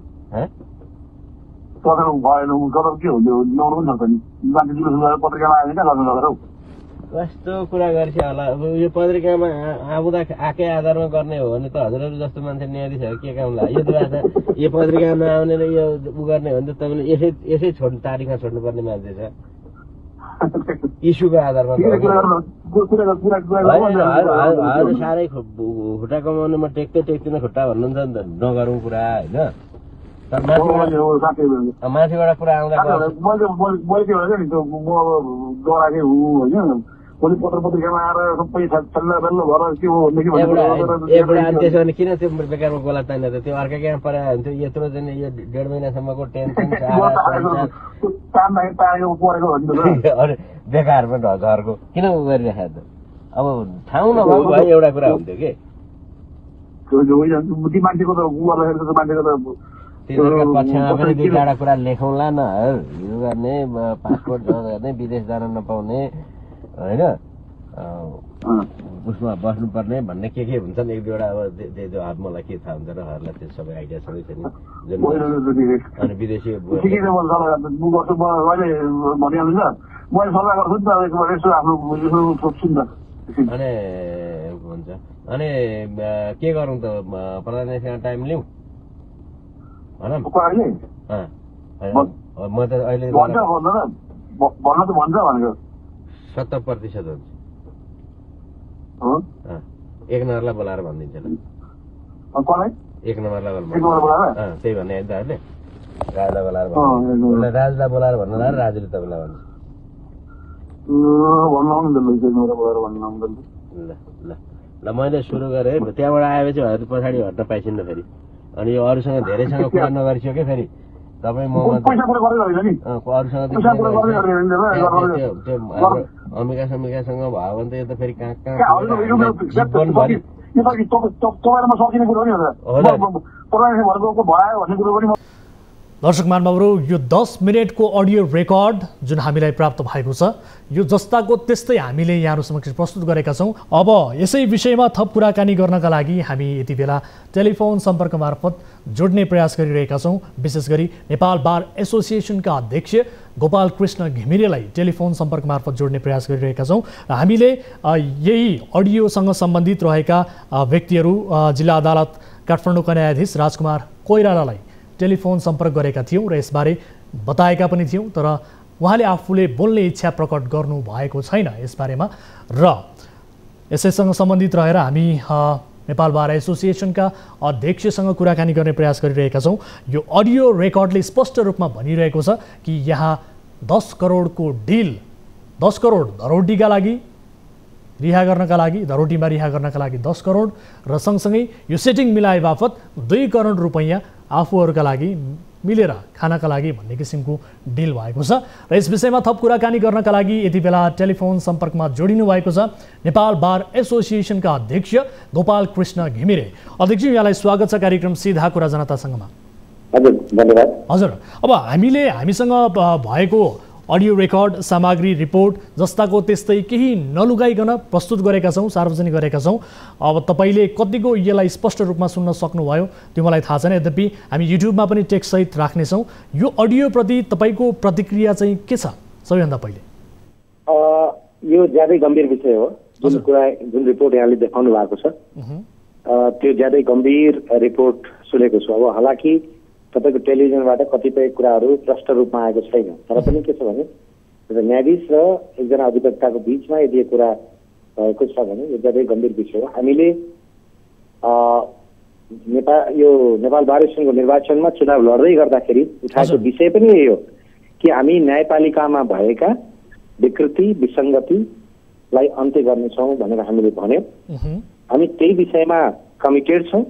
सदर भएन सदर के हुन्छ ल्याउनु पनि सक्छ नि मान्छे जुलुस गरेर पत्रिकामा आयो क्या गर्नु लगेर हौ कस्तो कुरा गर्छ होला यो पत्रिकामा आउँदा आएकै आधारमा गर्ने हो भने त हजुरहरू जस्तो मान्छे न्यायाधीशहरू के काम लाग्यो यो त यो पत्रिकामा आउने र यो उ गर्ने हो भने त तपाईँले यसै तारिखमा छोड्नुपर्ने मान्छे छ इस्युको आधारमा साह्रै खुट्टा कमाउनुमा टेक्दैन खुट्टा भन्नुहुन्छ नि त नगरौँ कुरा होइन माथिबाट पुरा आउँदा पत्र पत्रिकामा आएर सबै छल्ला बेल्ला भएर के हो त्यसो भने किन त्यो बेकारमा गोला तान्ने त त्यो अर्का कहाँ परेको हुन्थ्यो यत्रो चाहिँ यो 1.5 महिनासम्मको टेन्सन बेकारमा घरको किन उ गरिराखेको त अब ठाउँ नभएको भए एउटा कुरा हुन्थ्यो कि मान्छेको त तिनीहरूका पक्षमा पनि 2-4 कुरा लेखौँला न यो गर्ने पासपोर्ट गर्ने विदेश जान नपाउने होइन उसमा बस्नुपर्ने भन्ने के हुन्छन् 1-2वटा अब त्यो हात मलाई के थाहा हुन्छ र हरूलाई त्यो सबै आइडिया सबै छ नि जुन अनि विदेशी अनि हुन्छ अनि के गरौँ त प्रधानमन्त्रीसँग टाइम लिउँ भनौँ म त अहिले 70% हुन्छ 1 नम्बरलाई बोलाएर भनिदिन्छ ल 1 नम्बरलाई त्यही भन्ने होइन त राजलाई बोलाएर उसलाई राजलाई बोलाएर भन्नु ल राजुले तपाईँलाई भन्छ ल मैले सुरु गरेँ त्यहाँबाट आएपछि पछाडि हट्न पाइसिन्न फेरि अनि यो अरूसँग धेरैसँग कुरा नगरिसक्यो फेरि तपाईँ अमिकासँग भयो भने त यो त फेरि कहाँ दर्शक महानुभावहरू यो 10 मिनेटको अडियो रेकर्ड जुन हामीलाई प्राप्त भएको छ यो जस्ताको त्यस्तै हामीले यहाँहरु समक्ष प्रस्तुत गरेका छौं। अब यसै विषयमा थप कुराकानी गर्नका लागि हामी यति बेला टेलिफोन सम्पर्क मार्फत जोड्ने प्रयास गरिरहेका छौं। विशेष गरी नेपाल बार एसोसिएसनका अध्यक्ष गोपाल कृष्ण घिमिरेलाई टेलिफोन सम्पर्क मार्फत जोड्ने प्रयास गरिरहेका छौं र हामीले यही अडियोसँग सम्बन्धित रहेका व्यक्तिहरू जिल्ला अदालत काठमाडौँका न्यायाधीश राजकुमार कोइरालालाई टेलिफोन सम्पर्क गरेका थियौं र यसबारे बताएका पनि थियौं, तर उहाँले आफूले बोल्ने इच्छा प्रकट गर्नु भएको छैन यसबारेमा र यसैसँग सम्बन्धित रहेर हामी नेपाल बार एसोसिएसनका अध्यक्षसँग कुराकानी गर्ने प्रयास गरिरहेका छौं। यो अडियो रेकर्डले स्पष्ट रूपमा भनिरहेको छ कि यहाँ 10 करोडको डिल 10 करोड धरोटीका लागि रिहा गर्नका लागि धरोटीमा रिहा गर्नका लागि 10 करोड र सँगसँगै यो सेटिङ मिलाए बापत 2 करोड रुपैयाँ आफूहरूका लागि मिलेर खानका लागि भन्ने किसिमको डिल भएको छ र यस विषयमा थप कुराकानी गर्नका लागि यति बेला टेलिफोन सम्पर्कमा जोडिनु भएको छ नेपाल बार एसोसिएसनका अध्यक्ष गोपाल कृष्ण घिमिरे। अध्यक्ष, यहाँलाई स्वागत छ कार्यक्रम सीधा कुरा जनतासँगमा। हजुर, धन्यवाद। हजुर, अब हामीसँग भएको अडियो रेकर्ड, सामग्री, रिपोर्ट जस्ताको त्यस्तै केही नलुगाइकन प्रस्तुत गरेका छौँ, सार्वजनिक गरेका छौँ। अब तपाईँले कतिको यसलाई स्पष्ट रूपमा सुन्न सक्नुभयो त्यो मलाई थाहा छैन, यद्यपि हामी युट्युबमा पनि टेक्स्टसहित राख्नेछौँ। यो अडियोप्रति तपाईँको प्रतिक्रिया चाहिँ के छ? सबैभन्दा पहिले यो ज्यादै गम्भीर विषय हो, जुन रिपोर्ट यहाँले देखाउनु भएको छ त्यो ज्यादै गम्भीर रिपोर्ट सुनेको छु। अब हालाकि तपाईँको टेलिभिजनबाट कतिपय कुराहरू प्रष्ट रूपमा आएको छैन, तर पनि के छ भने न्यायाधीश र एकजना अधिवक्ताको बिचमा यदि यो कुरा भएको छ भने यो ज्यादै गम्भीर विषय हो। हामीले नेपाल बार एसोसिएसनको निर्वाचनमा चुनाव लड्दै गर्दाखेरि उठाएको विषय पनि यही हो कि हामी न्यायपालिकामा भएका विकृति विसङ्गतिलाई अन्त्य गर्नेछौँ भनेर हामीले भन्यौँ। हामी त्यही विषयमा कमिटेड छौँ।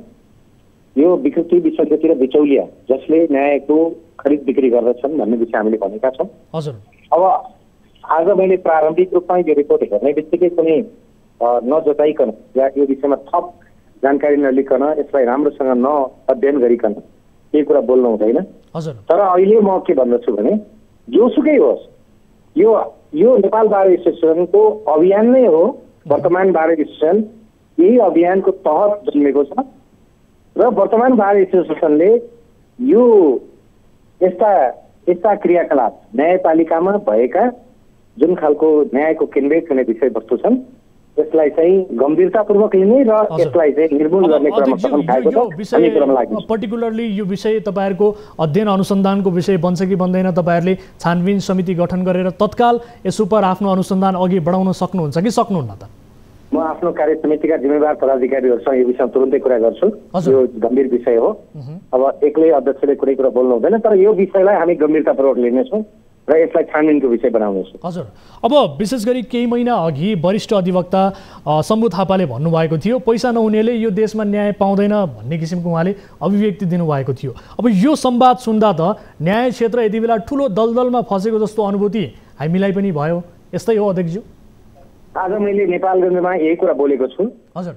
यो विकृति विसङ्गति र बिचौलिया जसले न्यायको खरिद बिक्री गर्दछन् भन्ने विषय हामीले भनेका छौँ। अब आज मैले प्रारम्भिक रूपमा यो रिपोर्ट हेर्ने बित्तिकै कुनै नजताइकन या यो विषयमा थप जानकारी नलिकन यसलाई राम्रोसँग नअध्ययन गरिकन केही कुरा बोल्नु हुँदैन। तर अहिले म के भन्दछु भने जोसुकै होस्, यो नेपाल बार एसोसिएसनको अभियान नै हो। वर्तमान बार एसोसिएसन यही अभियानको तहत जन्मेको छ र वर्तमान बार एसोसिएसनले यो यस्ता क्रियाकलाप न्यायपालिकामा भएका जुन खालको न्यायको केन्द्रित हुने विषयवस्तु छन् त्यसलाई चाहिँ गम्भीरतापूर्वक लिने र यसलाई चाहिँ निर्मूल गर्ने क्रममा कदम खाएको छ। हामी क्रममा लाग्छौँ। पर्टिकुलरली यो विषय तपाईँहरूको अध्ययन अनुसन्धानको विषय बन्छ कि बन्दैन? तपाईँहरूले छानबिन समिति गठन गरेर तत्काल यस उप आफ्नो अनुसन्धान अघि बढाउन सक्नुहुन्छ कि सक्नुहुन्न त? म आफ्नो कार्य समितिका जिम्मेवार पदाधिकारीहरूसँग यो विषयमा तुरुन्तै कुरा गर्छु। यो गम्भीर विषय हो। अब एक्लै अध्यक्षले कुनै कुरा बोल्नु हुँदैन, तर यो विषयलाई हामी गम्भीरतापूर्वक लिनेछौँ र यसलाई छानबिनको विषय बनाउनेछौँ। हजुर, अब विशेष गरी केही महिना अघि वरिष्ठ अधिवक्ता शम्भु थापाले भन्नुभएको थियो पैसा नहुनेले यो देशमा न्याय पाउँदैन भन्ने किसिमको उहाँले अभिव्यक्ति दिनुभएको थियो। अब यो संवाद सुन्दा त न्याय क्षेत्र यति बेला ठुलो दलदलमा फसेको जस्तो अनुभूति हामीलाई पनि भयो। यस्तै हो अध्यक्षज्यू? आज मैले नेपालगञ्जमा यही कुरा बोलेको छु। हजुर,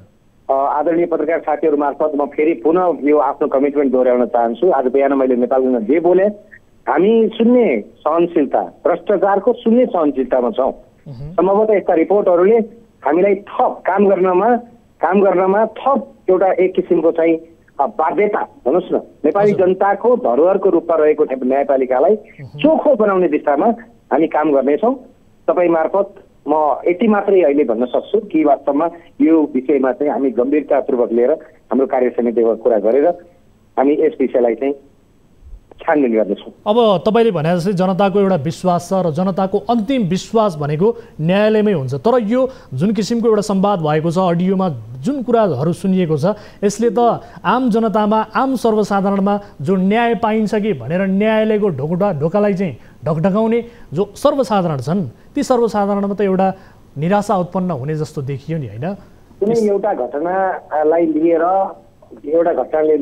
आदरणीय पत्रकार साथीहरू मार्फत म फेरि पुनः यो आफ्नो कमिटमेन्ट दोहोऱ्याउन चाहन्छु। आज बिहान मैले नेपालगञ्जमा जे बोले, हामी शून्य सहनशीलता, भ्रष्टाचारको शून्य सहनशीलतामा छौँ। सम्भवतः यस्ता रिपोर्टहरूले हामीलाई थप काम गर्नमा थप एउटा एक किसिमको चाहिँ बाध्यता भन्नुहोस् न, नेपाली जनताको धरोहरको रूपमा रहेको न्यायपालिकालाई चोखो बनाउने दिशामा हामी काम गर्नेछौँ। तपाईँ मार्फत म यति मात्रै अहिले भन्न सक्छु कि वास्तवमा यो विषयमा चाहिँ हामी गम्भीरतापूर्वक लिएर हाम्रो कार्य समितिमा कुरा गरेर हामी यस विषयलाई चाहिँ छानबिन गर्नेछौँ। अब तपाईँले भने जस्तै जनताको एउटा विश्वास छ र जनताको अन्तिम विश्वास भनेको न्यायालयमै हुन्छ। तर यो जुन किसिमको एउटा संवाद भएको छ, अडियोमा जुन कुराहरू सुनिएको छ, यसले त आम जनतामा, आम सर्वसाधारणमा जो न्याय पाइन्छ कि भनेर न्यायालयको ढोकालाई चाहिँ ढकढकाउने जो सर्वसाधारण छन् ती सर्वसाधारणमा त एउटा निराशा उत्पन्न हुने जस्तो देखियो नि, होइन? कुनै एउटा घटनालाई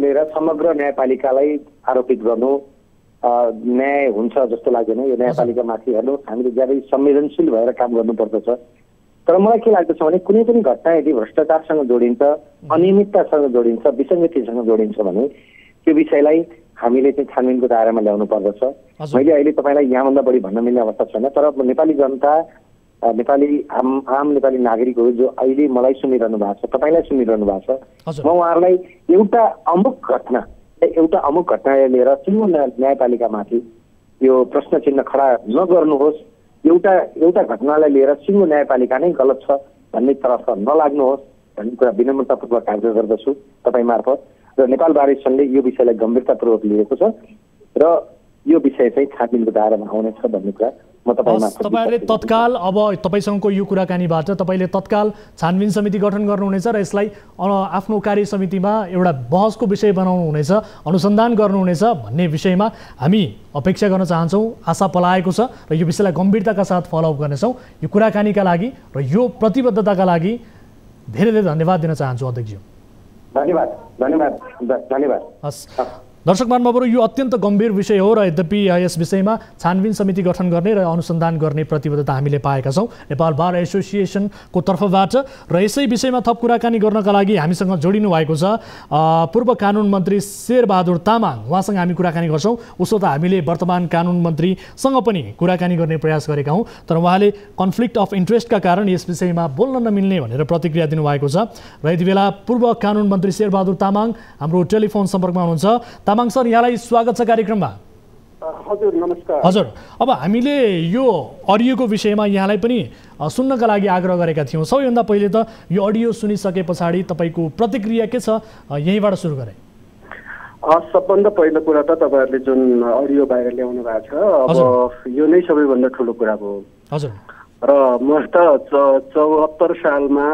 लिएर समग्र न्यायपालिकालाई आरोपित गर्नु न्याय हुन्छ जस्तो लाग्दैन। यो न्यायपालिकामाथि हेर्नु हामीले ज्यादै संवेदनशील भएर काम गर्नुपर्दछ। तर मलाई के लाग्दछ भने कुनै पनि घटना यदि भ्रष्टाचारसँग जोडिन्छ, अनियमिततासँग जोडिन्छ, विसङ्गतिसँग जोडिन्छ भने त्यो विषयलाई हामीले चाहिँ छानबिनको दायरामा ल्याउनु पर्दछ। मैले अहिले तपाईँलाई यहाँभन्दा बढी भन्न मिल्ने अवस्था छैन, तर नेपाली जनता, आम नेपाली नागरिकहरू जो अहिले मलाई सुनिरहनु भएको छ, तपाईँलाई सुनिरहनु भएको छ, म उहाँहरूलाई एउटा अमुक घटनालाई लिएर सिङ्गो न्यायपालिकामाथि यो प्रश्न चिन्ह खडा नगर्नुहोस्। एउटा घटनालाई लिएर सिङ्गो न्यायपालिका नै गलत छ भन्ने तर्फ नलाग्नुहोस् भन्ने कुरा विनम्रतापूर्वक आग्रह गर्दछु तपाईँ मार्फत। र नेपाल बार एसोसिएसनले यो विषयलाई गम्भीरतापूर्वक लिएको छ र यो विषय चाहिँ छानबिनको दायरामा आउनेछ भन्ने कुरा म तपाईँहरूले तत्काल, अब तपाईँसँगको यो कुराकानीबाट तपाईँले तत्काल छानबिन समिति गठन गर्नुहुनेछ र यसलाई आफ्नो कार्य समितिमा एउटा बहसको विषय बनाउनु हुनेछ, अनुसन्धान गर्नुहुनेछ भन्ने विषयमा हामी अपेक्षा गर्न चाहन्छौँ। आशा पलाएको छ र यो विषयलाई गम्भीरताका साथ फलोअप गर्नेछौँ। यो कुराकानीका लागि र यो प्रतिबद्धताका लागि धेरै धेरै धन्यवाद दिन चाहन्छु अध्यक्षज्यू। धन्यवाद। हस्, दर्शक महानुभावहरू, यो अत्यन्त गम्भीर विषय हो र यद्यपि यस विषयमा छानबिन समिति गठन गर्ने र अनुसन्धान गर्ने प्रतिबद्धता हामीले पाएका छौँ नेपाल बार एसोसिएसनको तर्फबाट। र यसै विषयमा थप कुराकानी गर्नका लागि हामीसँग जोडिनु भएको छ पूर्व कानुन मन्त्री शेरबहादुर तामाङ। उहाँसँग हामी कुराकानी गर्छौँ। उसो त हामीले वर्तमान कानुन मन्त्रीसँग पनि कुराकानी गर्ने प्रयास गरेका हौँ, तर उहाँले कन्फ्लिक्ट अफ इन्ट्रेस्टका कारण यस विषयमा बोल्न नमिल्ने भनेर प्रतिक्रिया दिनुभएको छ। र यति बेला पूर्व कानुन मन्त्री शेरबहादुर तामाङ हाम्रो टेलिफोन सम्पर्कमा हुनुहुन्छ। तामाङ सर, यहाँलाई स्वागत छ कार्यक्रममा। हजुर नमस्कार। हजुर, अब हामीले यो अडियोको विषयमा यहाँलाई पनि सुन्नका लागि आग्रह गरेका थियौँ। सबैभन्दा पहिले त यो अडियो सुनिसके पछाडि तपाईँको प्रतिक्रिया के छ, यहीँबाट सुरु गरे। सबभन्दा पहिलो कुरा त तपाईँहरूले जुन अडियो बाहिर ल्याउनु भएको छ, अब यो नै सबैभन्दा ठुलो कुरा हो। हजुर। र म त 74 सालमा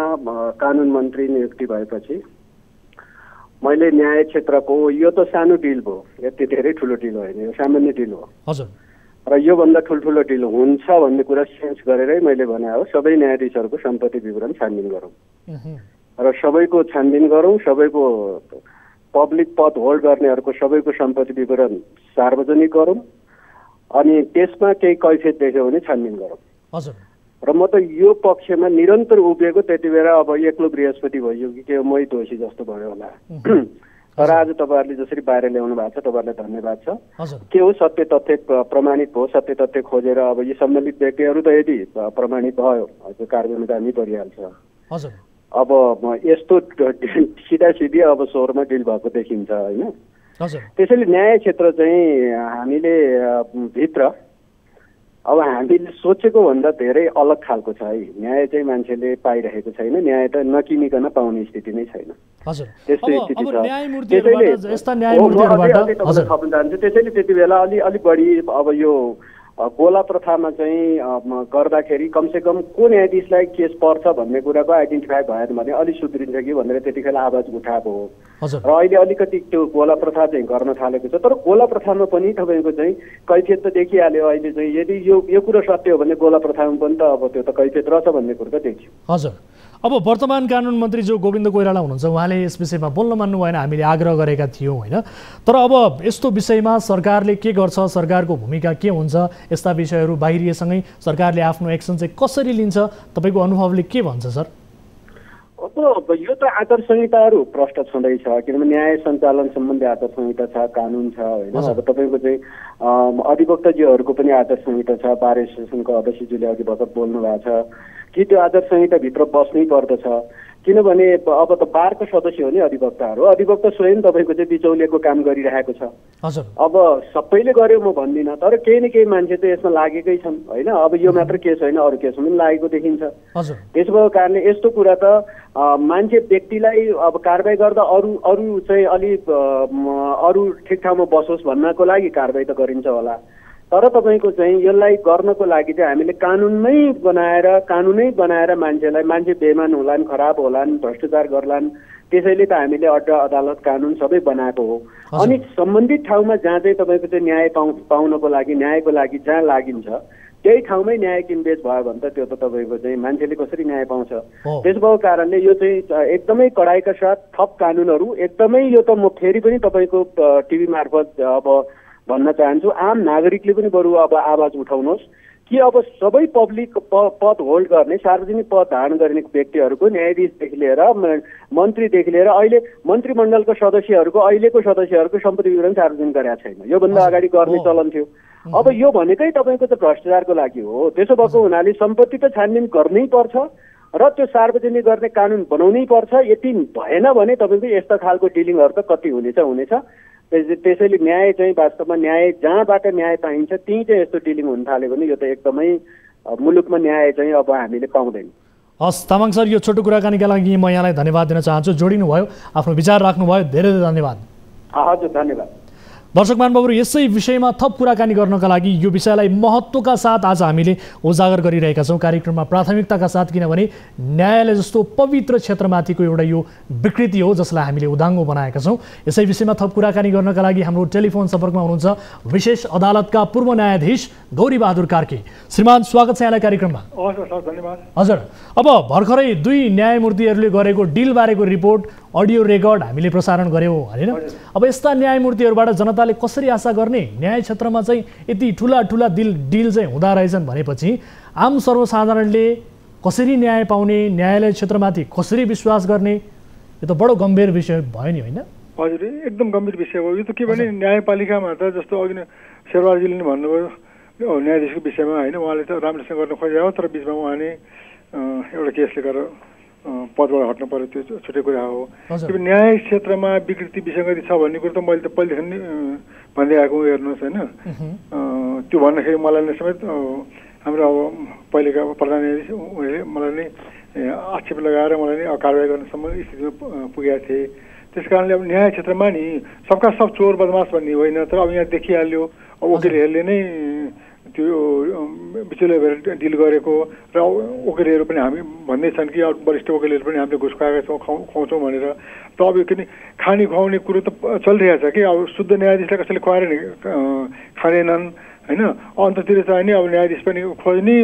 कानुन मन्त्री नियुक्ति भएपछि मैले न्याय क्षेत्रको, यो त सानो डिल भयो, यति धेरै ठुलो डिल होइन, यो सामान्य डिल हो। हजुर। र योभन्दा ठुल्ठुलो डिल हुन्छ भन्ने कुरा सेन्स गरेरै मैले भने हो सबै न्यायाधीशहरूको सम्पत्ति विवरण छानबिन गरौँ र सबैको छानबिन गरौँ, सबैको पब्लिक पद होल्ड गर्नेहरूको सबैको सम्पत्ति विवरण सार्वजनिक गरौँ, अनि त्यसमा केही कैफियत देख्यो भने छानबिन गरौँ। हजुर। र म त यो पक्षमा निरन्तर उभिएको। त्यति बेला अब एक्लो बृहस्पति भयो कि के मै दोषी जस्तो भयो होला। तर आज तपाईँहरूले जसरी बाहिर ल्याउनु भएको छ, तपाईँहरूलाई धन्यवाद छ। के हो, सत्य तथ्य प्रमाणित भयो, सत्य तथ्य खोजेर अब यी सम्बन्धित व्यक्तिहरू त यदि प्रमाणित भयो कारबाहीमा हामी परिहाल्छ। अब यस्तो सिधा सिधी अब स्वरमा डिल भएको देखिन्छ होइन। त्यसैले न्याय क्षेत्र चाहिँ हामीले भित्र अब हामीले सोचेको भन्दा धेरै अलग खालको छ है। न्याय चाहिँ मान्छेले पाइरहेको छैन, न्याय त नकिनिकन पाउने स्थिति नै छैन। त्यस्तै स्थिति छ। त्यसैले त्यति बेला अलि बढी अब यो गोला प्रथामा चाहिँ गर्दाखेरि कमसेकम को न्यायाधीशलाई केस पर्छ भन्ने कुराको आइडेन्टिफाई भयो भने अलि सुध्रिन्छ कि भनेर त्यतिखेर आवाज उठाएको हो। र अहिले अलिकति त्यो गोला प्रथा चाहिँ गर्न थालेको छ। तर गोला प्रथामा पनि तपाईँको चाहिँ कैफियत त देखिहाल्यो। अहिले चाहिँ यदि यो कुरो सत्य हो भने गोला प्रथामा पनि त अब त्यो त कैफियत रहेछ भन्ने कुरो त देखियो। हजुर। अब वर्तमान कानुन मन्त्री जो गोविन्द कोइराला हुनुहुन्छ, उहाँले यस विषयमा बोल्न मान्नु भएन, हामीले आग्रह गरेका थियौँ होइन। तर अब यस्तो विषयमा सरकारले के गर्छ, सरकारको भूमिका के हुन्छ, यस्ता विषयहरू बाहिरिएसँगै सरकारले आफ्नो एक्सन चाहिँ कसरी लिन्छ, तपाईँको अनुभवले के भन्छ सर? अब यो त आचार संहिताहरू प्रष्ट छँदैछ, किनभने न्याय सञ्चालन सम्बन्धी आचार संहिता छ, कानुन छ होइन। अब तपाईँको चाहिँ अधिवक्ताज्यूहरूको पनि आचार संहिता छ, बार एसोसिएसनको अध्यक्षज्यूले अघि भर्खर बोल्नु भएको छ कि त्यो आचार संहिताभित्र बस्नै पर्दछ। किनभने अब त बारको सदस्य हो नि अधिवक्ताहरू, अधिवक्ता स्वयं तपाईँको चाहिँ बिचौलिएको काम गरिरहेको छ। अब सबैले गर्यो म भन्दिनँ, तर केही न केही मान्छे चाहिँ यसमा लागेकै छन् होइन। अब यो मात्र केस होइन, अरू केसमा पनि लागेको देखिन्छ। त्यसो भएको कारणले यस्तो कुरा त मान्छे व्यक्तिलाई अब कारबाही गर्दा अरू चाहिँ अलि अरू ठिक ठाउँमा बसोस् भन्नको लागि कारबाही त गरिन्छ होला। तर तपाईँको चाहिँ यसलाई गर्नको लागि चाहिँ हामीले कानुनै बनाएर मान्छे बेइमान होलान्, खराब होलान्, भ्रष्टाचार गर्लान्। त्यसैले त हामीले अदालत कानुन सबै बनाएको हो। अनि सम्बन्धित ठाउँमा जहाँ चाहिँ तपाईँको चाहिँ न्याय पाउनको लागि, न्यायको लागि जहाँ लागिन्छ त्यही ठाउँमै न्याय किनबेच भयो भने त त्यो त तपाईँको चाहिँ मान्छेले कसरी न्याय पाउँछ। त्यस भएको कारणले यो चाहिँ एकदमै कडाइका साथ थप कानुनहरू एकदमै, यो त म फेरि पनि तपाईँको टिभी मार्फत अब भन्न चाहन्छु, आम नागरिकले पनि बरु अब आवाज उठाउनुहोस् कि अब सबै पब्लिक पद होल्ड गर्ने, सार्वजनिक पद धारण गर्ने व्यक्तिहरूको, न्यायाधीशदेखि लिएर मन्त्रीदेखि लिएर अहिले मन्त्रीमण्डलको सदस्यहरूको, अहिलेको सदस्यहरूको सम्पत्ति विवरण सार्वजनिक गरेका छैन। योभन्दा अगाडि गर्ने चलन थियो। अब यो भनेकै तपाईँको त भ्रष्टाचारको लागि हो। त्यसो भएको हुनाले सम्पत्ति त छानबिन गर्नै पर्छ र त्यो सार्वजनिक गर्ने कानुन बनाउनै पर्छ। यति भएन भने तपाईँको यस्ता खालको डिलिङहरू त कति हुनेछ। त्यसैले न्याय चाहिँ वास्तवमा न्याय जहाँबाट न्याय पाइन्छ त्यहीँ चाहिँ यस्तो डिलिङ हुन थाल्यो भने यो त एकदमै मुलुकमा न्याय चाहिँ अब हामीले पाउँदैन। हस् तामाङ सर, यो छोटो कुराकानीका लागि म यहाँलाई धन्यवाद दिन चाहन्छु। जोडिनु भयो, आफ्नो विचार राख्नुभयो, धेरै धेरै धन्यवाद। हजुर धन्यवाद। दर्शक महानुभावहरू यसै विषयमा थप कुराकानी गर्नका लागि यो विषयलाई महत्त्वका साथ आज हामीले उजागर गरिरहेका छौँ कार्यक्रममा प्राथमिकताका साथ, किनभने न्यायालय जस्तो पवित्र क्षेत्रमाथिको एउटा यो विकृति हो जसलाई हामीले उदाङ्गो बनाएका छौँ। यसै विषयमा थप कुराकानी गर्नका लागि हाम्रो टेलिफोन सम्पर्कमा हुनुहुन्छ विशेष अदालतका पूर्व न्यायाधीश गौरी बहादुर कार्की। श्रीमान, स्वागत छ यहाँलाई कार्यक्रममा। धन्यवाद। हजुर, अब भर्खरै दुई न्यायमूर्तिहरूले गरेको डिलबारेको रिपोर्ट अडियो रेकर्ड हामीले प्रसारण गऱ्यौँ होइन। अब यस्ता न्यायमूर्तिहरूबाट जनताले कसरी आशा गर्ने? न्याय क्षेत्रमा चाहिँ यति ठुला ठुला डिल चाहिँ हुँदा रहेछन् भनेपछि आम सर्वसाधारणले कसरी न्याय पाउने, न्यायालय क्षेत्रमाथि कसरी विश्वास गर्ने? यो त बडो गम्भीर विषय भयो नि होइन? हजुर, एकदम गम्भीर विषय हो यो त। के भने न्यायपालिकामा त जस्तो अघि शेरबहादुरजीले नि भन्नुभयो न्यायाधीशको विषयमा होइन, उहाँले त राम्रोसँग गर्न खोजेको तर बिचमा उहाँले एउटा केसले गरेर पदबाट हट्नु पर्यो, त्यो छुट्टै कुरा हो। न्याय क्षेत्रमा विकृति विसङ्गति छ भन्ने कुरो त मैले त पहिलेदेखि नै भन्दै आएको हेर्नुहोस् होइन। त्यो भन्दाखेरि मलाई नै समेत हाम्रो अब पहिलेका प्रधान न्यायाधीश उनीहरूले मलाई नै आक्षेप लगाएर मलाई नै कारवाही गर्नसम्म स्थितिमा पुगेका थिए। त्यस कारणले अब न्याय क्षेत्रमा नि सबका सब चोर बदमास भन्ने होइन, तर अब यहाँ देखिहाल्यो अब वकिलहरूले नै त्यो बिचौलिया भएर डिल गरेको र वकिलहरू पनि हामी भन्दैछन् कि वरिष्ठ वकिलहरू पनि हामीले घुस खुवाएका छौँ खुवाउँछौँ भनेर। त अब किन खाने खुवाउने कुरो त चलिरहेछ कि अब शुद्ध न्यायाधीशलाई कसैले खुवाएर खाँदैनन् होइन। अन्ततिर चाहिँ नि अब न्यायाधीश पनि खोज्ने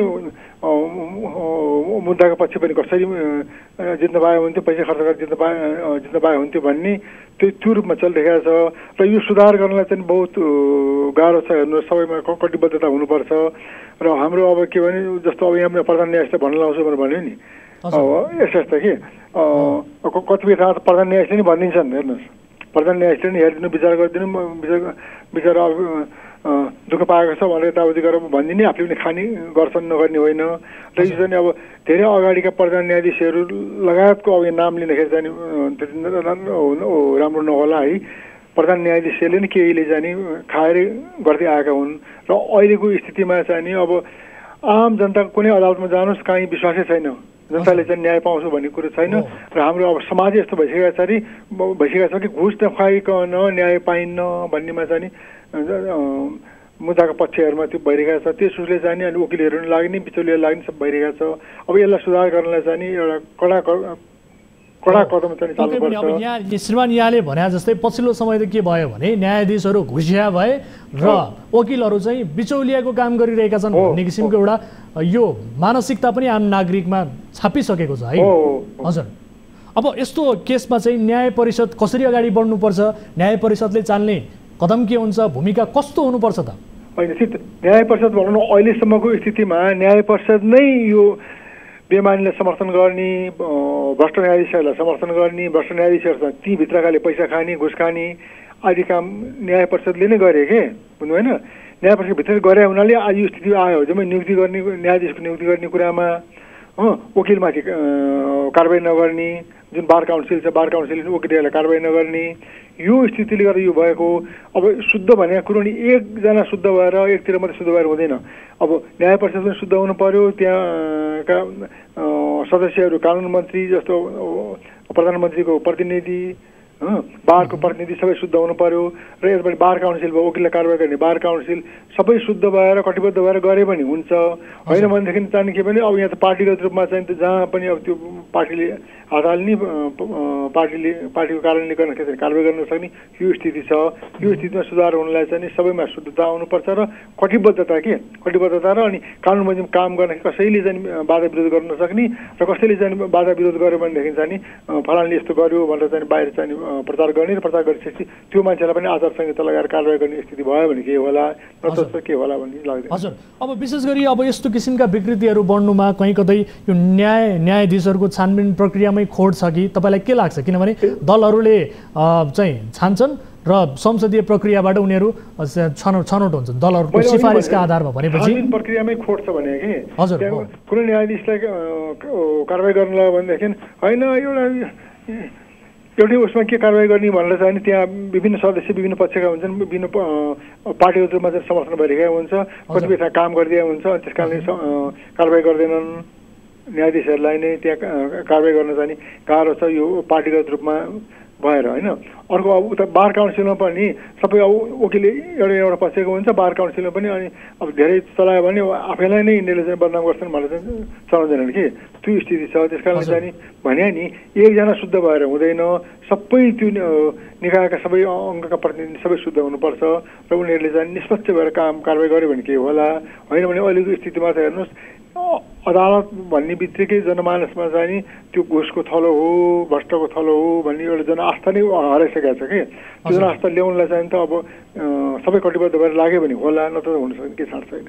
मुद्दाको पछि पनि कसरी जित्न पाए हुन्थ्यो, पैसा खर्च गरेर जित्न पाए हुन्थ्यो भन्ने त्यो रूपमा चलिरहेको छ। र यो सुधार गर्नलाई चाहिँ बहुत गाह्रो छ। हेर्नु सबैमा कटिबद्धता हुनुपर्छ। र हाम्रो अब के भने जस्तो अब यहाँ प्रधान न्यायाधीशलाई भन्न लाउँछु भनेर भन्यो नि, यस्तो कि कतिपय ठाउँमा प्रधान न्यायाधीशले नि भनिदिन्छन् हेर्नुहोस्, प्रधान न्यायाधीशले नि हेरिदिनु विचार गरिदिनु विचार दुःख पाएको छ भनेर यताउति गरेर भनिदिने, आफूले पनि खाने गर्छन् नगर्ने होइन। र यो चाहिँ अब धेरै अगाडिका प्रधान न्यायाधीशहरू लगायतको अब यो नाम लिँदाखेरि चाहिँ राम्रो नहोला है। प्रधान न्यायाधीशले नि केहीले चाहिँ खाएर गर्दै आएका हुन्। र अहिलेको स्थितिमा चाहिँ नि अब आम जनताको कुनै अदालतमा जानुहोस् कहीँ विश्वासै छैन, जनताले चाहिँ न्याय पाउँछु भन्ने कुरो छैन। र हाम्रो अब समाज यस्तो भइसकेको छ कि घुस नखुवाइकन न्याय पाइन्न भन्नेमा चाहिँ मुद्दाको पक्षहरूमा त्यो भइरहेको छ। त्यस उसले चाहिँ नि अनि वकिलहरू पनि लाग्ने, बिचौलिया लाग्ने सब भइरहेको छ। अब यसलाई सुधार गर्नलाई चाहिँ नि एउटा कडा कदम चाहिँ चाल्नुपर्छ। श्रीमान, यहाँले भने जस्तै पछिल्लो समय त के भयो भने न्यायाधीशहरू घुसिया भए र वकिलहरू चाहिँ बिचौलियाको काम गरिरहेका छन् भन्ने किसिमको एउटा यो मानसिकता पनि आम नागरिकमा छापिसकेको छ है। हजुर, अब यस्तो केसमा चाहिँ न्याय परिषद कसरी अगाडि बढ्नुपर्छ? न्याय परिषदले चाल्ने कदम के हुन्छ? भूमिका कस्तो हुनुपर्छ त? होइन, न्याय परिषद भनौँ न अहिलेसम्मको स्थितिमा न्याय परिषद नै यो बेमानीलाई समर्थन गर्ने, भ्रष्ट न्यायाधीशहरूलाई समर्थन गर्ने, भ्रष्ट न्यायाधीशहरूसँग ती भित्रकाले पैसा खाने घुस खाने आदि काम न्याय परिषदले नै गरे के बुझ्नु होइन। न्याय परिषदभित्र गरे हुनाले आज यो स्थिति आयो। जम्मै नियुक्ति गर्ने, न्यायाधीशको नियुक्ति गर्ने कुरामा वकिलमाथि कारवाही नगर्ने, जुन बार काउन्सिल छ बार काउन्सिलले वकिलहरूलाई कारवाही नगर्ने, यो स्थितिले गर्दा यो भएको। अब शुद्ध भनेको कुरो नि एकजना शुद्ध भएर एकतिर मात्रै शुद्ध भएर हुँदैन। अब न्याय परिषद पनि शुद्ध हुनु पर्यो, त्यहाँका सदस्यहरू कानुन मन्त्री जस्तो प्रधानमन्त्रीको प्रतिनिधि बारको प्रतिनिधि सबै शुद्ध हुनु पर्यो। र यसबाट बार काउन्सिल भयो, वकिललाई कारवाही गर्ने बार काउन्सिल सबै शुद्ध भएर कटिबद्ध भएर गरे पनि हुन्छ। होइन भनेदेखि चाहिँ के भने अब यहाँ त पार्टीगत रूपमा चाहिँ जहाँ पनि अब त्यो पार्टीले हात हाल्ने, पार्टीको कार्यान्वयन गर्न कारवाही गर्न सक्ने यो स्थिति छ। यो स्थितिमा सुधार हुनलाई चाहिँ सबैमा शुद्धता आउनुपर्छ र कटिबद्धता र अनि कानुन बमोजिम काम गर्न कसैले चाहिँ बाधा विरोध गर्न नसक्ने र कसैले चाहिँ बाधा विरोध गर्यो भनेदेखि चाहिँ फलानले यस्तो गर्यो भनेर चाहिँ बाहिर चाहिँ प्रचार गर्ने र प्रचार गरेपछि त्यो मान्छेलाई पनि आचार संहिता लगाएर कारवाही गर्ने स्थिति भयो भने के होला, नत्र के होला भन्ने लाग्दैन। हजुर, अब विशेष गरी अब यस्तो किसिमका विकृतिहरू बढ्नुमा कहीँ कतै यो न्यायाधीशहरूको छानबिन प्रक्रियामै खोड छ कि तपाईँलाई के लाग्छ? किनभने दलहरूले चाहिँ छान्छन् र संसदीय प्रक्रियाबाट उनीहरू छनौट हुन्छन् दलहरूको सिफारिसका आधारमा भनेपछि प्रक्रियामै खोड छ भने कि हजुर कुनै न्यायाधीशलाई कारवाही गर्न भनेदेखि होइन एउटै उसमा के कारवाही गर्ने भनेर चाहिँ त्यहाँ विभिन्न सदस्य विभिन्न पक्षका हुन्छन्, विभिन्न पार्टीको रूपमा चाहिँ समर्थन भइरहेको हुन्छ, कतिपय ठाउँ काम गरिदिएको हुन्छ। त्यस कारणले कारवाही गर्दैनन् न्यायाधीशहरूलाई नै त्यहाँ कारवाही गर्न चाहिँ गाह्रो छ। यो पार्टीगत रूपमा भएर होइन। अर्को अब उता बार काउन्सिलमा पनि सबै अब वकिल एउटा पसेको हुन्छ, बार काउन्सिलमा पनि अनि अब धेरै चलायो भने आफैलाई नै यिनीहरूले चाहिँ बदनाम गर्छन् भनेर चाहिँ चलाउँदैनन् कि त्यो स्थिति छ। त्यस कारणले चाहिँ भने नि एकजना शुद्ध भएर हुँदैन, सबै त्यो निकायका सबै अङ्गका प्रतिनिधि सबै शुद्ध हुनुपर्छ र उनीहरूले चाहिँ निष्पक्ष भएर कारवाही गर्यो भने के होला, होइन भने अहिलेको स्थितिमा चाहिँ हेर्नुहोस् अदालत भन्ने बित्तिकै जनमानसमा चाहिँ त्यो घुसको थलो हो, भ्रष्टको थलो हो भन्ने एउटा जनआस्था नै हराइसकेको छ कि त्यो जनआस्था ल्याउनलाई चाहिँ त अब सबै कटिबद्ध भएर लाग्यो भने होला, नत्र हुन सक्ने के साथ छैन।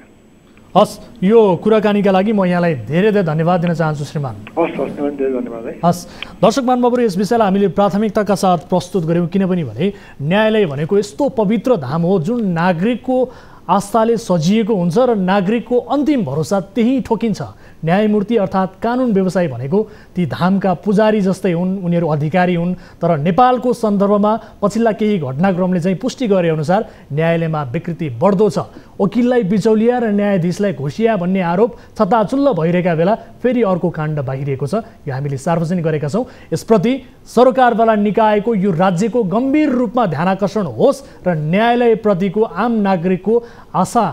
हस्, यो कुराकानीका लागि म यहाँलाई धेरै धेरै धन्यवाद दिन चाहन्छु श्रीमान। हस् हस्, धेरै धन्यवाद है। हस्, दर्शक महानुभावहरू, यस विषयलाई हामीले प्राथमिकताका साथ प्रस्तुत गऱ्यौँ किनभने न्यायालय भनेको यस्तो पवित्र धाम हो जुन नागरिकको आस्थाले सजिएको हुन्छ र नागरिकको अन्तिम भरोसा त्यही ठोकिन्छ। न्यायमूर्ति अर्थात् कानुन व्यवसायी भनेको ती धामका पुजारी जस्तै हुन्, उनीहरू अधिकारी हुन्। तर नेपालको सन्दर्भमा पछिल्ला केही घटनाक्रमले चाहिँ पुष्टि गरे अनुसार न्यायालयमा विकृति बढ्दो छ। वकिललाई बिचौलिया र न्यायाधीशलाई घोषिया भन्ने आरोप छताचुल्ल भइरहेका बेला फेरि अर्को काण्ड बाहिरिएको छ। यो हामीले सार्वजनिक गरेका छौँ। यसप्रति सरकारवाला निकायको यो राज्यको गम्भीर रूपमा ध्यानाकर्षण होस् र न्यायालयप्रतिको आम नागरिकको आशा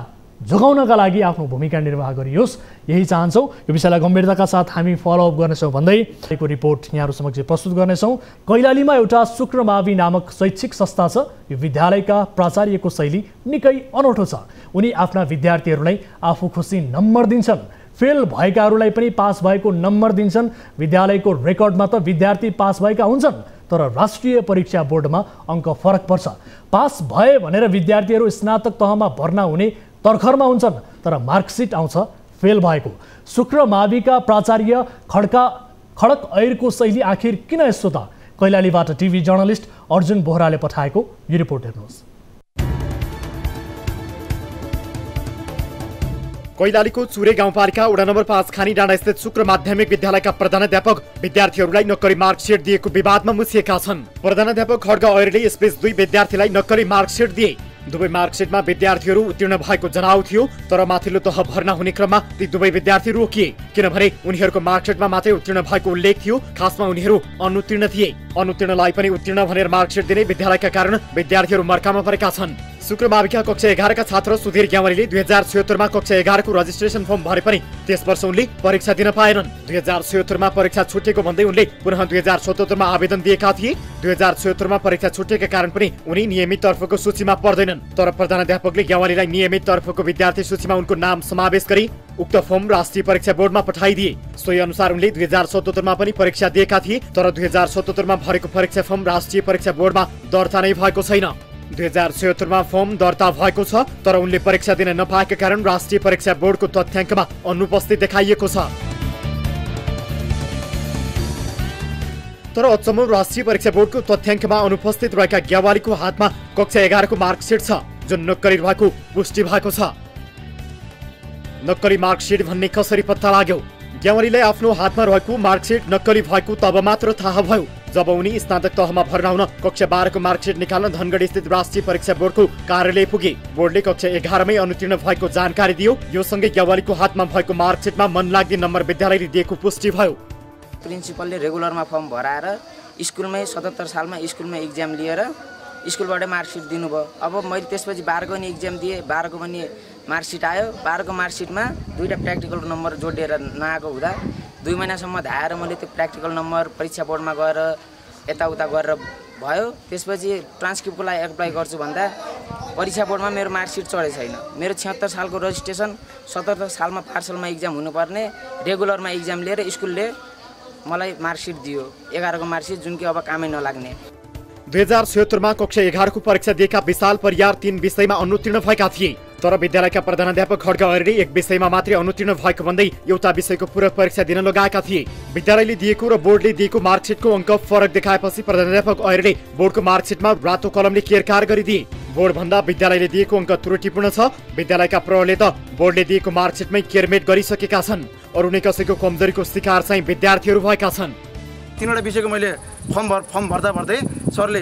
जोगाउनका लागि आफ्नो भूमिका निर्वाह गरियोस्, यही चाहन्छौँ। यो विषयलाई गम्भीरताका साथ हामी फलोअप गर्नेछौँ भन्दै यो रिपोर्ट यहाँहरू समक्ष प्रस्तुत गर्नेछौँ। कैलालीमा एउटा शुक्रमावि नामक शैक्षिक संस्था छ। यो विद्यालयका प्राचार्यको शैली निकै अनौठो छ। उनी आफ्ना विद्यार्थीहरूलाई आफू खुसी नम्बर दिन्छन्, फेल भएकाहरूलाई पनि पास भएको नम्बर दिन्छन्। विद्यालयको रेकर्डमा त विद्यार्थी पास भएका हुन्छन्, तर राष्ट्रिय परीक्षा बोर्डमा अङ्क फरक पर्छ। पास भए भनेर विद्यार्थीहरू स्नातक तहमा भर्ना हुने तर्खरमा हुन्छन्, तर मार्कसिट आउँछ फेल भएको। शुक्रमाविका प्राचार्य खड्क ऐरको शैली आखिर किन यस्तो त? कैलालीबाट टिभी जर्नलिस्ट अर्जुन बोहराले पठाएको यो रिपोर्ट हेर्नुहोस्। कैलालीको चुरे गाउँपालिका वडा नम्बर 5 खानी डाँडा स्थित शुक्र माध्यमिक विद्यालयका प्रधानाध्यापक विद्यार्थीहरूलाई नक्कली मार्कसिट दिएको विवादमा मुछिएका छन्। प्रधानाध्यापक खड्ग ऐरले यसबीच दुई विद्यार्थीलाई नक्कली मार्कसिट दिए। दुवै मार्कसिटमा विद्यार्थीहरू उत्तीर्ण भएको जनाउ थियो, तर माथिल्लो तह भर्ना हुने क्रममा ती दुवै विद्यार्थी रोकिए किनभने उनीहरूको मार्कसिटमा मात्रै उत्तीर्ण भएको उल्लेख थियो। खासमा उनीहरू अनुत्तीर्ण थिए। अनुत्तीर्णलाई पनि उत्तीर्ण भनेर मार्कसिट दिने विद्यालयका कारण विद्यार्थीहरू मर्कामा परेका छन्। शुक्रमाविका कक्षा 11 का छात्र सुधीर ग्यावालीले 2076 मा कक्षा 11 को रजिस्ट्रेसन फर्म भरे पनि त्यस वर्ष उनले परीक्षा दिन पाएनन्। 2076 मा परीक्षा छुटेको भन्दै उनले पुनः 2077 मा आवेदन दिएका थिए। 2076 मा परीक्षा छुटेका कारण पनि उनी नियमित तर्फको सूचीमा पर्दैनन्। तर प्रधानाध्यापकले ग्यावालीलाई नियमित तर्फको विद्यार्थी सूचीमा उनको नाम समावेश गरी उक्त फर्म राष्ट्रिय परीक्षा बोर्डमा पठाइदिए। सोही अनुसार उनले 2077 मा पनि परीक्षा दिएका थिए, तर 2077 मा भरेको परीक्षा फर्म राष्ट्रिय परीक्षा बोर्डमा दर्ता नै भएको छैन। 2076 मा फर्म दर्ता भएको छ, तर उनले परीक्षा दिन नपाएका कारण राष्ट्रिय परीक्षा बोर्डको तथ्याङ्कमा अनुपस्थित देखाइएको छ। तर अचम्म राष्ट्रिय परीक्षा बोर्डको तथ्याङ्कमा अनुपस्थित रहेका ग्यावालीको हातमा कक्षा 11 को मार्कसिट छ, जुन नक्कली भएको पुष्टि भएको छ। नक्कली मार्कसिट भन्ने कसरी पत्ता लाग्यो? ग्यावालीलाई आफ्नो हातमा रहेको मार्कसिट नक्कली भएको तब मात्र थाहा भयो जब उनी स्नातक तहमा भर्ना हुन कक्षा 12 को मार्कसिट निकाल्न धनगढी स्थित राष्ट्रिय परीक्षा बोर्डको कार्यालय पुगे। बोर्डले कक्षा 11 मै अनुत्तीर्ण भएको जानकारी दियो। यो सँगै ग्यावालीको हातमा भएको मार्कसिटमा मनलाग्ने नम्बर विद्यालयले दिएको पुष्टि भयो। प्रिन्सिपलले रेगुलरमा फर्म भराएर स्कुलमै 77 सालमा स्कुलमा इक्जाम लिएर स्कुलबाट मार्कसिट दिनुभयो। अब मैले त्यसपछि 12 को पनि इक्जाम दिएँ, 12 को पनि मार्कसिट आयो। 12 को मार्कसिटमा दुईटा प्र्याक्टिकल नम्बर जोडिएर नआएको हुँदा 2 महिनासम्म धाएर मैले त्यो प्र्याक्टिकल नम्बर परीक्षा बोर्डमा गएर यताउता गरेर भयो। त्यसपछि ट्रान्सक्रिप्टको लागि एप्लाई गर्छु भन्दा परीक्षा बोर्डमा मेरो मार्कसिट चढेको छैन। मेरो 76 सालको रजिस्ट्रेसन 77 सालमा पार्सलमा इक्जाम हुनुपर्ने रेगुलरमा इक्जाम लिएर स्कुलले मलाई मार्कसिट दियो, 11 को मार्कसिट, जुन कि अब कामै नलाग्ने। 2076 मा कक्षा 11 को परीक्षा दिएका विशाल परियार 3 विषयमा अनुत्तीर्ण भएका थिए। तर विद्यालयका प्रधानाध्यापक खड्ग ऐरले एक विषयमा मात्रै अनुत्तीर्ण भएको भन्दै एउटा विषयको पूरक परीक्षा दिन लगाएका थिए। विद्यालयले दिएको र बोर्डले दिएको मार्कसिटको अङ्क फरक देखाएपछि प्रधानाध्यापक ऐरले बोर्डको मार्कसिटमा रातो कलमले केरकार गरिदिए। बोर्ड भन्दा विद्यालयले दिएको अङ्क त्रुटिपूर्ण छ। विद्यालयका प्रहरीले त बोर्डले दिएको मार्कसिटमै केरमेट गरिसकेका छन्। अरू नै कसैको कमजोरीको शिकार चाहिँ विद्यार्थीहरू भएका छन्। 3वटा विषयको मैले फर्म भर्दै सरले,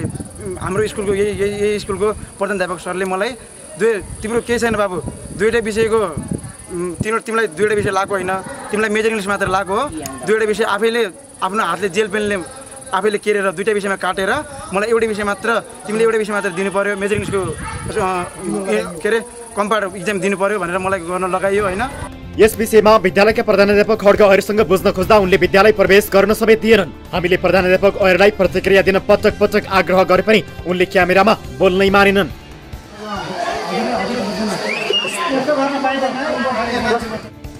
हाम्रो स्कुलको यही स्कुलको प्रधानाध्यापक सरले मलाई तिम्रो केही छैन बाबु, 2वटा विषयको तिमीलाई 2वटा विषय लागेको होइन, तिमीलाई मेजर इङ्ग्लिस मात्र लागेको हो, 2वटा विषय आफैले आफ्नो हातले जेल पेनले आफैले केरेर दुईटा विषयमा काटेर मलाई एउटै विषय मात्र तिमीले एउटै विषय मात्र दिनु पर्यो मेजर इङ्ग्लिसको के अरे कम्पाउन्ड इक्जाम दिनु पर्यो भनेर मलाई गर्न लगाइयो होइन। यस विषयमा विद्यालयका प्रधानाध्यापक खड्ग ऐरसँग बुझ्न खोज्दा उनले विद्यालय प्रवेश गर्न समेत दिएनन्। हामीले प्रधानाध्यापक ऐरलाई प्रतिक्रिया दिन पटक पटक आग्रह गरे पनि उनले क्यामेरामा बोल्नै मानेनन्।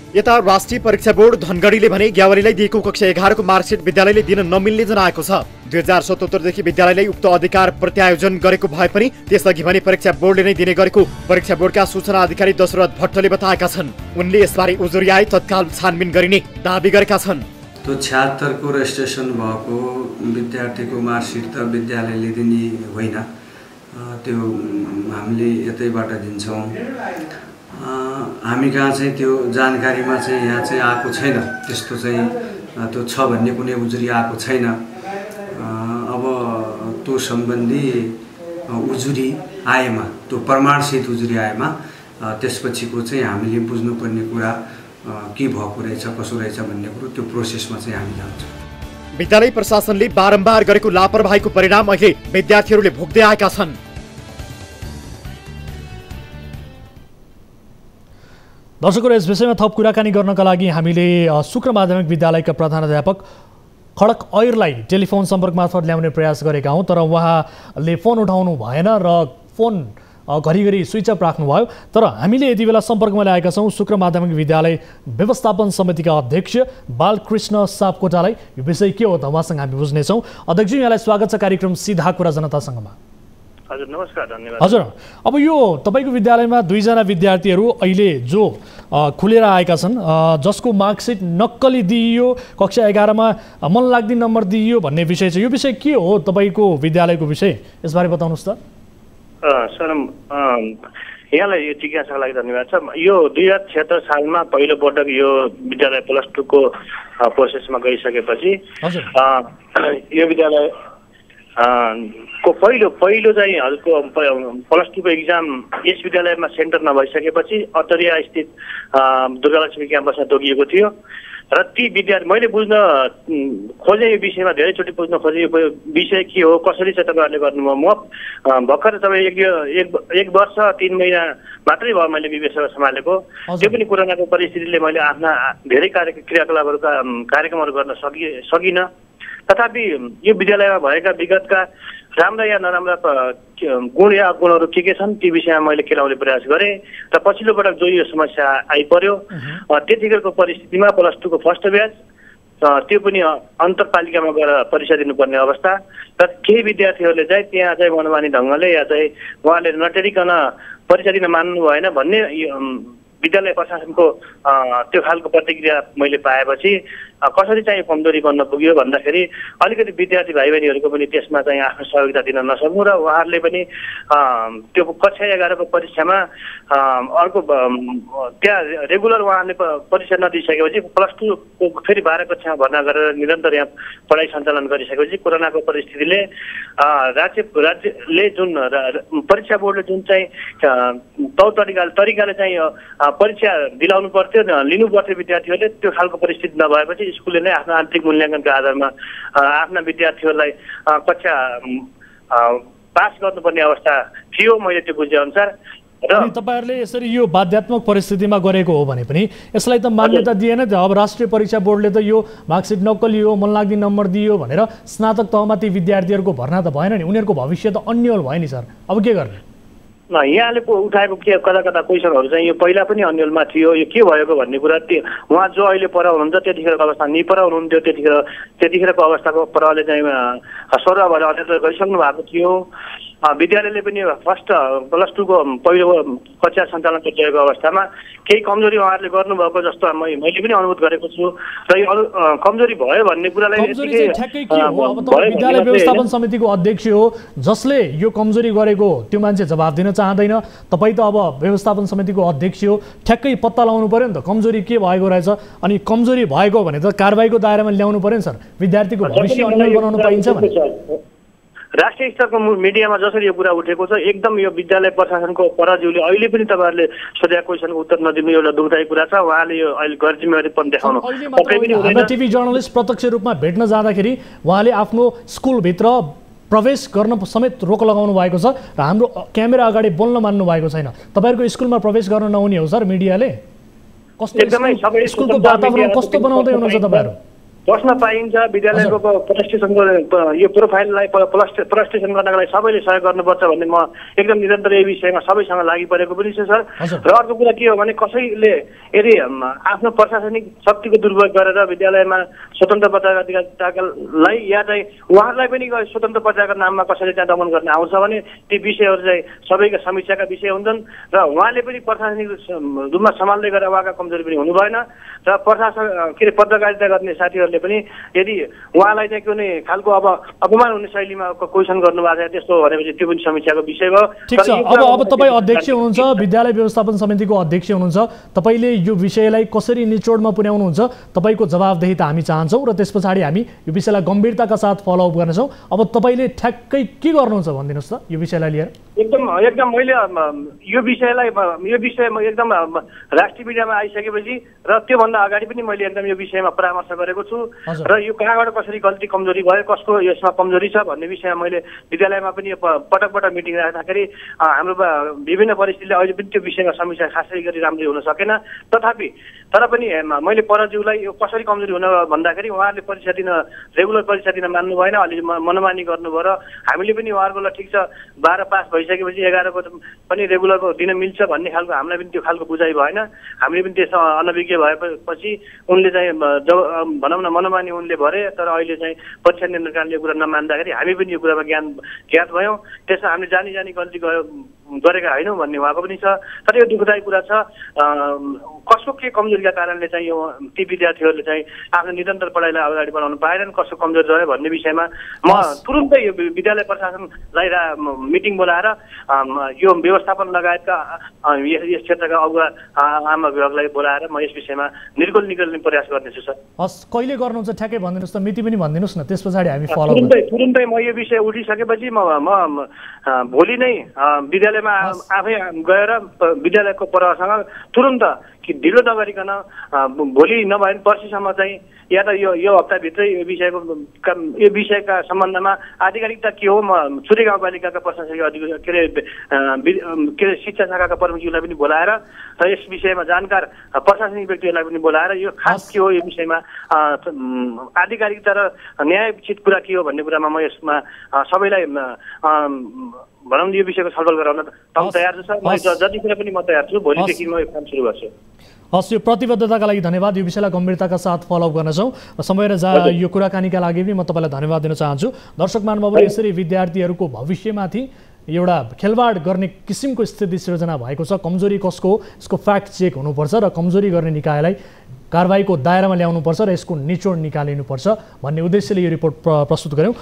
यता राष्ट्रिय परीक्षा बोर्ड धनगढीले भने ग्यावालीलाई दिएको कक्षा 11 को मार्कसिट विद्यालयले दिन नमिल्ने जनाएको छ। 2077 देखि विद्यालयले उक्त अधिकार प्रत्यायोजन गरेको भए पनि त्यसअघि भने परीक्षा बोर्डले नै दिने गरेको परीक्षा बोर्डका सूचना अधिकारी दशरथ भट्टले बताएका छन्। उनले यसबारे उजुरी आए तत्काल छानबिन गरिने दाबी गरेका छन्। त्यो 76 को रेजिस्ट्रेसन भएको विद्यार्थीको मार्कसिट त विद्यालयले दिने होइन, त्यो हामीले यतैबाट दिन्छौँ। हामी कहाँ चाहिँ त्यो जानकारीमा चाहिँ यहाँ चाहिँ आएको छैन, त्यस्तो चाहिँ त्यो छ भन्ने कुनै उजुरी आएको छैन। अब त्यो सम्बन्धी उजुरी आएमा, त्यो प्रमाणसहित उजुरी आएमा त्यसपछिको चाहिँ हामीले बुझ्नुपर्ने कुरा के भएको रहेछ कसो रहेछ भन्ने कुरो त्यो प्रोसेसमा चाहिँ हामी जान्छौँ। विद्यालय प्रशासनले बारम्बार गरेको लापरवाहीको परिणाम अहिले विद्यार्थीहरूले भोग्दै आएका छन्। दर्शकहरू, यस विषयमा थप कुराकानी गर्नका लागि हामीले शुक्र माध्यमिक विद्यालयका प्रधानाध्यापक खड्ग ऐरलाई टेलिफोन सम्पर्क मार्फत ल्याउने प्रयास गरेका हौँ, तर उहाँले फोन उठाउनु भएन र फोन घरिघरि स्विच अफ राख्नुभयो। तर हामीले यति बेला सम्पर्कमा ल्याएका छौँ शुक्र माध्यमिक विद्यालय व्यवस्थापन समितिका अध्यक्ष बालकृष्ण सापकोटालाई। यो विषय के हो त उहाँसँग हामी बुझ्नेछौँ। अध्यक्ष, यहाँलाई स्वागत छ कार्यक्रम सीधा कुरा जनतासँगमा। हजुर नमस्कार, धन्यवाद। हजुर, अब यो तपाईँको विद्यालयमा 2 जना विद्यार्थीहरू अहिले जो खुलेर आएका छन्, जसको मार्कसिट नक्कली दिइयो, कक्षा 11 मा मन लाग्दी नम्बर दिइयो भन्ने विषय छ। यो विषय के हो तपाईँको विद्यालयको विषय, यसबारे बताउनुहोस् त। सर, यहाँलाई यो जिज्ञासाको लागि धन्यवाद छ। यो 2076 सालमा पहिलो पटक यो विद्यालय +2 को प्रोसेसमा गइसकेपछि यो विद्यालय को पहिलो चाहिँ हजुरको +2 को इक्जाम यस विद्यालयमा सेन्टर नभइसकेपछि अतरिया स्थित दुर्गालक्ष्मी क्याम्पसमा तोकिएको थियो र ती विद्यार्थी मैले बुझ्न खोजेँ, यो विषयमा धेरैचोटि बुझ्न खोजेँ यो विषय के हो कसरी चाहिँ तपाईँहरूले गर्नुभयो। म भर्खर तपाईँ एक वर्ष 3 महिना मात्रै भयो मैले विवेचना सम्हालेको, त्यो पनि कोरोनाको परिस्थितिले मैले आफ्ना धेरै क्रियाकलापहरूका कार्यक्रमहरू गर्न सकिनँ। तथापि यो विद्यालयमा भएका विगतका राम्रा या नराम्रा गुण या अवगुणहरू के छन् ती विषयमा मैले केलाउने प्रयास गरेँ र पछिल्लो पटक जो यो समस्या आइपर्यो त्यतिखेरको परिस्थितिमा +2 को फर्स्ट ब्याच त्यो पनि अन्तरपालिकामा गएर परीक्षा दिनुपर्ने अवस्था र केही विद्यार्थीहरूले चाहिँ त्यहाँ चाहिँ मनमानी ढङ्गले या चाहिँ उहाँले नटेरिकन परीक्षा दिन मान्नु भएन भन्ने विद्यालय प्रशासनको त्यो खालको प्रतिक्रिया मैले पाएपछि कसरी चाहिँ कमजोरी बन्न पुग्यो भन्दाखेरि अलिकति विद्यार्थी भाइ बहिनीहरूको पनि त्यसमा चाहिँ आफ्नो सहयोगिता दिन नसक्नु र उहाँहरूले पनि त्यो कक्षा 11 को परीक्षामा अर्को त्यहाँ रेगुलर उहाँहरूले परीक्षा नदिइसकेपछि +2 को फेरि 12 कक्षामा भर्ना गरेर निरन्तर यहाँ पढाइ सञ्चालन गरिसकेपछि कोरोनाको परिस्थितिले राज्यले जुन परीक्षा बोर्डले जुन चाहिँ तरिकाले चाहिँ परीक्षा दिलाउनु पर्थ्यो लिनु पर्थ्यो विद्यार्थीहरूले त्यो खालको परिस्थिति नभएपछि स्कुलले नै आफ्नो आन्तरिक मूल्याङ्कनको आधारमा आफ्ना विद्यार्थीहरूलाई कक्षा पास गर्नुपर्ने अवस्था थियो मैले त्यो बुझे अनुसार। र तपाईहरुले यसरी यो बाध्यात्मक परिस्थितिमा गरेको हो भने पनि यसलाई त मान्यता दिएन त। अब राष्ट्रिय परीक्षा बोर्डले त यो मार्कसिट नक्कली हो मनलाग्दी नम्बर दियो भनेर स्नातक तहमा ती विद्यार्थीहरूको भर्ना त भएन नि, उनीहरूको भविष्य त अन्यल भयो नि सर। अब के गर्ने? यहाँले उठाएको के कता कता क्वेसनहरू चाहिँ यो पहिला पनि अन्यलमा थियो, यो के भएको भन्ने कुरा उहाँ जो अहिले पढाउनुहुन्छ त्यतिखेरको अवस्था निपढाउनुहुन्थ्यो, त्यतिखेरको अवस्थाको परले चाहिँ सरुवा भएर अध्ययन गरिसक्नु भएको थियो। विद्यालयले पनि फर्स्ट +2 को पहिलो कक्षा सञ्चालन गरिरहेको अवस्थामा केही कमजोरी उहाँहरूले गर्नुभएको जस्तो मैले पनि अनुभूत गरेको छु र यो कमजोरी भयो भन्ने कुरालाई ठ्याक्कै के हो? अब तपाईँ विद्यालय व्यवस्थापन समितिको अध्यक्ष हो, जसले यो कमजोरी गरेको त्यो मान्छे जवाब दिन चाहँदैन। तपाईँ त अब व्यवस्थापन समितिको अध्यक्ष हो, ठ्याक्कै पत्ता लगाउनु पर्यो नि त कमजोरी के भएको रहेछ। अनि कमजोरी भएको भने त कारबाहीको दायरामा ल्याउनु पर्यो नि सर। विद्यार्थीको भविष्य अन्यल बनाउन पाइन्छ भने राष्ट्रिय स्तरको मिडियामा जसरी यो कुरा उठेको छ एकदम यो विद्यालय प्रशासनको परज्यूले अहिले पनि तपाईँहरूले सोधेको क्वेसनको उत्तर नदिनु एउटा दुःखदायी कुरा छ। उहाँले यो अहिले गैर जिम्मेवारीपन देखाउनु हाम्रो टिभी जर्नलिस्ट प्रत्यक्ष रूपमा भेट्न जाँदाखेरि उहाँले आफ्नो स्कुलभित्र प्रवेश गर्न समेत रोक लगाउनु भएको छ र हाम्रो क्यामेरा अगाडि बोल्न मान्नु भएको छैन। तपाईँहरूको स्कुलमा प्रवेश गर्न नहुने हो सर मिडियाले? कस्तो स्कुलको वातावरण कस्तो बनाउँदै हुनुहुन्छ तपाईँहरू? बस्न पाइन्छ, विद्यालयको प्रस्टेसनको यो प्रोफाइललाई प्रस्टेसन गर्नको लागि सबैले सहयोग गर्नुपर्छ भन्ने म एकदम निरन्तर यही विषयमा सबैसँग लागि परेको पनि छु सर। र अर्को कुरा के हो भने कसैले यदि आफ्नो प्रशासनिक शक्तिको दुरुपयोग गरेर विद्यालयमा स्वतन्त्र पत्रकारितालाई या चाहिँ उहाँहरूलाई पनि स्वतन्त्र पत्रकारको नाममा कसैले त्यहाँ दमन गर्न आउँछ भने ती विषयहरू चाहिँ सबैका समीक्षाका विषय हुन्छन् र उहाँले पनि प्रशासनिक रूपमा सम्हाल्दै गरेर उहाँका कमजोरी पनि हुनु भएन र प्रशासन के अरे पत्रकारिता गर्ने साथीहरूले पनि यदि उहाँलाई चाहिँ कुनै खालको अब अपमान हुने शैलीमा क्वेसन गर्नुभएको छ त्यस्तो भनेपछि त्यो पनि समीक्षाको विषय भयो। ठिक छ, अब तपाईँ अध्यक्ष हुनुहुन्छ, विद्यालय व्यवस्थापन समितिको अध्यक्ष हुनुहुन्छ, तपाईँले यो विषयलाई कसरी निचोडमा पुर्याउनुहुन्छ तपाईँको जवाबदेही त हामी चाहन्छौँ र त्यस पछाडि हामी यो विषयलाई गम्भीरताका साथ फलोअप गर्नेछौँ। अब तपाईँले ठ्याक्कै के गर्नुहुन्छ भनिदिनुहोस् त यो विषयलाई लिएर? एकदम मैले यो विषयलाई एकदम राष्ट्रिय मिडियामा आइसकेपछि र त्योभन्दा अगाडि पनि मैले एकदम यो विषयमा परामर्श गरेको छु र यो कहाँबाट कसरी गल्ती कमजोरी भयो, कसको यसमा कमजोरी छ भन्ने विषयमा मैले विद्यालयमा पनि पटक पटक मिटिङ राख्दाखेरि हाम्रो विभिन्न परिस्थितिले अहिले पनि त्यो विषयमा समीक्षा खासै गरी राम्ररी हुन सकेन। तथापि तर पनि मैले परज्यूलाई यो कसरी कमजोरी हुन भन्दाखेरि उहाँहरूले परीक्षा दिन रेगुलर परीक्षा दिन मान्नु भएन, अलि मनमानी गर्नुभयो र हामीले पनि उहाँहरूको ठिक छ 12 पास भइसकेपछि 11 को पनि रेगुलर दिन मिल्छ भन्ने खालको हामीलाई पनि त्यो खालको बुझाइ भएन। हामीले पनि त्यसमा अनभिज्ञ भएपछि उनले चाहिँ भनौँ न मनमानी उनले भरे, तर अहिले चाहिँ परीक्षा नियन्त्रणले यो कुरा नमान्दाखेरि हामी पनि यो कुरामा ज्ञात भयौँ। त्यसमा हामीले जानी गल्ती गरेका होइनौँ भन्ने उहाँको पनि छ। तर यो दुःखदायी कुरा छ कसको के कमजोरीका कारणले चाहिँ यो ती विद्यार्थीहरूले चाहिँ आफ्नो निरन्तर पढाइलाई अगाडि बढाउन पाएनन्, कसको कमजोरी रह्यो भन्ने विषयमा म तुरुन्तै यो विद्यालय प्रशासनलाई मिटिङ बोलाएर यो व्यवस्थापन लगायतका यस क्षेत्रका अगुवा आम अभिभावकलाई बोलाएर म यस विषयमा निर्गोल निकाल्ने प्रयास गर्नेछु सर। हस्, कहिले गर्नुहुन्छ ठ्याक्कै भनिदिनुहोस् त, मिति पनि भनिदिनुहोस् न, त्यस पछाडि हामी फलो तुरुन्तै म यो विषय उठिसकेपछि म भोलि नै विद्यालयमा आफै गएर विद्यालयको प्रशासनसँग तुरुन्त कि ढिलो नगरिकन भोलि नभए पनि पर्सिसम्म चाहिँ या त यो हप्ताभित्रै यो विषयका सम्बन्धमा आधिकारिकता के हो म छुरे गाउँपालिकाका प्रशासकीय अधिकारी के अरे शिक्षा शाखाका प्रमुखज्यूलाई पनि बोलाएर र यस विषयमा जानकार प्रशासनिक व्यक्तिहरूलाई पनि बोलाएर यो खास के हो यो विषयमा आधिकारिकता र न्यायोचित कुरा के हो भन्ने कुरामा म यसमा सबैलाई भनौँ यो विषयको छलफल गराउन तयार छु सर। जतिखेर पनि म तयार छु, भोलिदेखि म यो काम सुरु गर्छु। हस्, यो प्रतिबद्धताका लागि धन्यवाद। यो विषयलाई गम्भीरताका साथ फलोअप गर्नेछौँ। समय र यो कुराकानीका लागि पनि म तपाईँलाई धन्यवाद दिन चाहन्छु। दर्शक महानुभावहरू, यसरी विद्यार्थीहरूको भविष्यमाथि एउटा खेलवाड गर्ने किसिमको स्थिति सिर्जना भएको छ। कमजोरी कसको हो यसको फ्याक्ट चेक हुनुपर्छ र कमजोरी गर्ने निकायलाई कारबाहीको दायरामा ल्याउनुपर्छ र यसको निचोड निकालिनुपर्छ भन्ने उद्देश्यले यो रिपोर्ट प्रस्तुत गऱ्यौँ।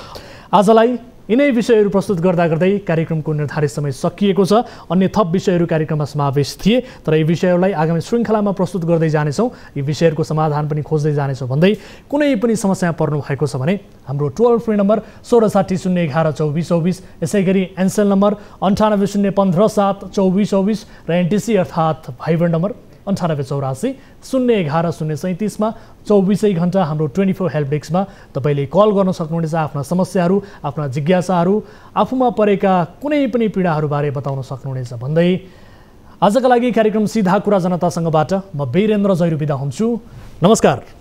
आजलाई यिनै विषयहरू प्रस्तुत गर्दै कार्यक्रमको निर्धारित समय सकिएको छ। अन्य थप विषयहरू कार्यक्रममा समावेश थिए, तर यी विषयहरूलाई आगामी श्रृङ्खलामा प्रस्तुत गर्दै जानेछौँ, यी विषयहरूको समाधान पनि खोज्दै जानेछौँ भन्दै कुनै पनि समस्या पर्नु भएको छ भने हाम्रो टोल फ्री नम्बर 1660112424, यसै गरी एनसेल नम्बर 9801572424 र एनटिसी अर्थात् भाइबर नम्बर 9884 011 037 मा 24 घण्टा हाम्रो 24 हेल्प डेस्कमा तपाईँले कल गर्न सक्नुहुनेछ। आफ्ना समस्याहरू, आफ्ना जिज्ञासाहरू, आफूमा परेका कुनै पनि पीडाहरूबारे बताउन सक्नुहुनेछ भन्दै आजका लागि कार्यक्रम सीधा कुरा जनतासँगबाट म वीरेन्द्र जैरू बिदा हुन्छु। नमस्कार।